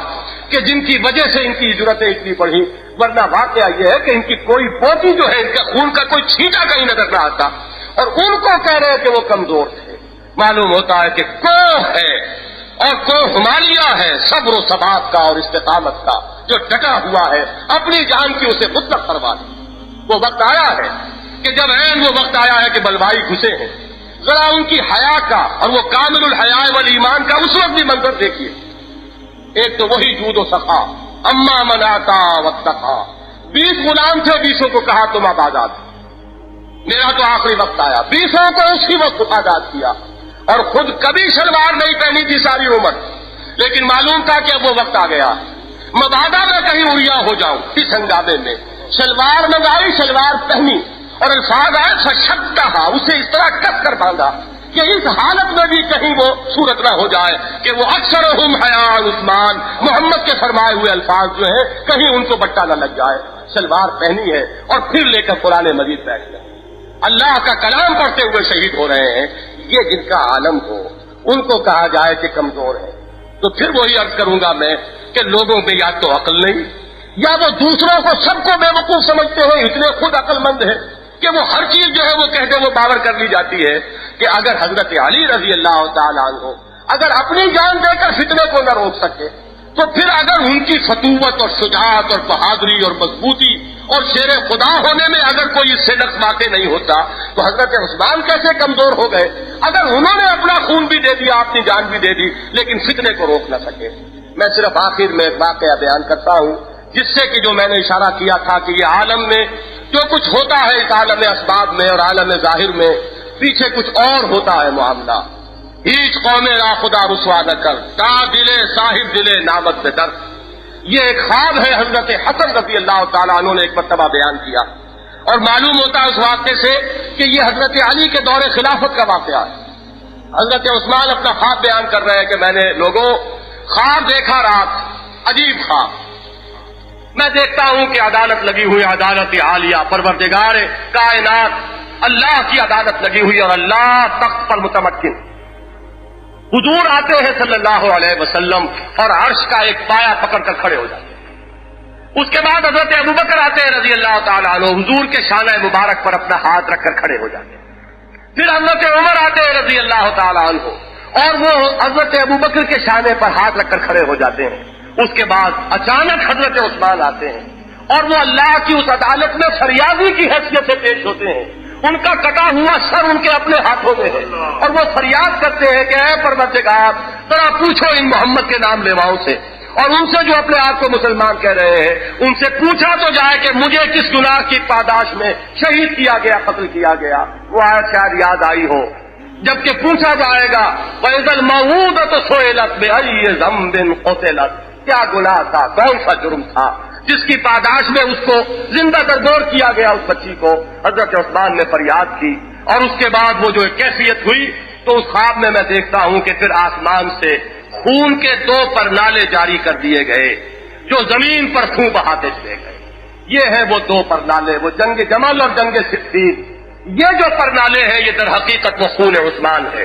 کہ جن کی وجہ سے ان کی ہجرتیں اتنی بڑھی، ورنہ واقعہ یہ ہے کہ ان کی کوئی پوٹی جو ہے ان کا خون کا کوئی چھینٹا کہیں نظر نہ آتا، اور ان کو کہہ رہے کہ وہ کمزور تھے۔ معلوم ہوتا ہے کہ کوہ ہے اور کوہ ہمالیہ ہے صبر و ثبات کا اور استقامت کا، جو ڈٹا ہوا ہے اپنی جان کی اسے مطلق کروا دی۔ وہ وقت آیا ہے کہ جب عین وہ وقت آیا ہے کہ بلوائی گھسے ہیں، ذرا ان کی حیا کا اور وہ کامل الحیاء والایمان کا اس وقت بھی منظر دیکھیے۔ ایک تو وہی جود و سخا، اما من آتا واتقا، 20 غلام تھے، 20 کو کہا تم اب آزاد، میرا تو آخری وقت آیا، 20 کو اسی وقت آزاد کیا، اور خود کبھی شلوار نہیں پہنی تھی ساری عمر، لیکن معلوم تھا کہ اب وہ وقت آ گیا، مبادا میں کہیں اڑیا ہو جاؤں اس ہنگامے میں، شلوار منگائی، شلوار پہنی، اور الفاظ آئے فشدھا، اسے اس طرح کس کر باندھا کہ اس حالت میں بھی کہیں وہ صورت نہ ہو جائے کہ وہ اکثرہم حیاء عثمان، محمد کے فرمائے ہوئے الفاظ جو ہیں کہیں ان کو بٹا نہ لگ جائے۔ شلوار پہنی ہے اور پھر لے کر قرآن مجید بیٹھ گئے، اللہ کا کلام پڑھتے ہوئے شہید ہو رہے ہیں۔ یہ جن کا عالم ہو ان کو کہا جائے کہ کمزور ہے، تو پھر وہی عرض کروں گا میں کہ لوگوں میں یا تو عقل نہیں، یا وہ دوسروں کو سب کو بے وقوف سمجھتے ہیں، اتنے خود عقل مند ہیں کہ وہ ہر چیز جو ہے وہ کہتے وہ باور کر لی جاتی ہے کہ اگر حضرت علی رضی اللہ تعالیٰ عنہ اگر اپنی جان دے کر فتنے کو نہ روک سکے، تو پھر اگر ان کی فتوت اور شجاعت اور بہادری اور مضبوطی اور شیر خدا ہونے میں اگر کوئی اس سے نقص واقع نہیں ہوتا تو حضرت عثمان کیسے کمزور ہو گئے؟ اگر انہوں نے اپنا خون بھی دے دیا، اپنی جان بھی دے دی، لیکن فتنے کو روک نہ سکے۔ میں صرف آخر میں ایک واقعہ بیان کرتا ہوں جس سے کہ جو میں نے اشارہ کیا تھا کہ یہ عالم میں جو کچھ ہوتا ہے اس عالم اسباب میں اور عالم ظاہر میں پیچھے کچھ اور ہوتا ہے معاملہ۔ ہیچ قوم را خدا رسوا نہ کر، تا دلے صاحب دلے نامت سے در، یہ ایک خواب ہے حضرت حسن رضی اللہ تعالیٰ عنہ نے ایک مرتبہ بیان کیا، اور معلوم ہوتا ہے اس واقعے سے کہ یہ حضرت علی کے دور خلافت کا واقعہ ہے۔ حضرت عثمان اپنا خواب بیان کر رہے ہیں کہ میں نے لوگوں خواب دیکھا رات، عجیب خواب، میں دیکھتا ہوں کہ عدالت لگی ہوئی، عدالت عالیہ، پروردگار کائنات اللہ کی عدالت لگی ہوئی اور اللہ تخت پر متمکن، حضور آتے ہیں صلی اللہ علیہ وسلم اور عرش کا ایک پایا پکڑ کر کھڑے ہو جاتے ہیں۔ اس کے بعد حضرت ابوبکر آتے ہیں رضی اللہ تعالیٰ عنہ، حضور کے شانہ مبارک پر اپنا ہاتھ رکھ کر کھڑے ہو جاتے ہیں۔ پھر حضرت عمر آتے ہیں رضی اللہ تعالیٰ عنہ، اور وہ حضرت ابوبکر کے شانے پر ہاتھ رکھ کر کھڑے ہو جاتے ہیں. اس کے بعد اچانک حضرت عثمان آتے ہیں اور وہ اللہ کی اس عدالت میں فریادی کی حیثیت سے پیش ہوتے ہیں. ان کا کٹا ہوا سر ان کے اپنے ہاتھوں میں ہے اور وہ فریاد کرتے ہیں کہ اے پروردگار ذرا پوچھو ان محمد کے نام لیواؤں سے اور ان سے جو اپنے آپ کو مسلمان کہہ رہے ہیں ان سے پوچھا تو جائے کہ مجھے کس گناہ کی پاداش میں شہید کیا گیا، قتل کیا گیا. وہ آیت شاید یاد آئی ہو جبکہ پوچھا جائے گا وَإِذَا الْمَوْءُودَةُ سُئِلَتْ بِأَيِّ ذَنبٍ قُتِلَتْ، کیا گناہ تھا، کون سا جرم تھا جس کی پاداش میں اس کو زندہ دردور کیا گیا اس بچی کو. حضرت عثمان نے فریاد کی اور اس کے بعد وہ جو ایک کیفیت ہوئی تو اس خواب میں میں دیکھتا ہوں کہ پھر آسمان سے خون کے 2 پرنالے جاری کر دیے گئے جو زمین پر خون بہاتے چلے گئے. یہ ہیں وہ 2 پرنالے، وہ جنگ جمل اور جنگ صفین. یہ جو پرنالے ہیں یہ در حقیقت وہ خون عثمان ہے.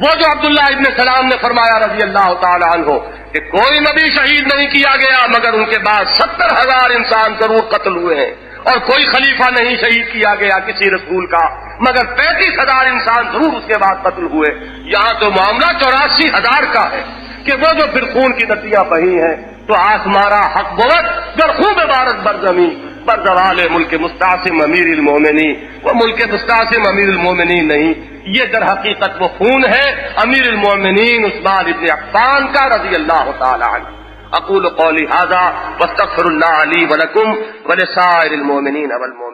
وہ جو عبداللہ ابن سلام نے فرمایا رضی اللہ تعالی عنہ کہ کوئی نبی شہید نہیں کیا گیا مگر ان کے بعد 70,000 انسان ضرور قتل ہوئے ہیں اور کوئی خلیفہ نہیں شہید کیا گیا کسی رسول کا مگر 35,000 انسان ضرور اس کے بعد قتل ہوئے. یہاں تو معاملہ 84,000 کا ہے کہ وہ جو پھر خون کی ندیاں بہی ہیں تو آسمارا حق بوت گر خوب عبارت برزمی بر زوال ملک مستعصم امیر المومنین. وہ ملک مستعصم امیر المومنین نہیں، یہ در حقیقت وہ خون ہے امیر المومنین عثمان ابن عفان کا رضی اللہ تعالی عنہ. اقول قولی ھذا واستغفر اللہ لی ولکم ولسائر المؤمنین والمؤمنات.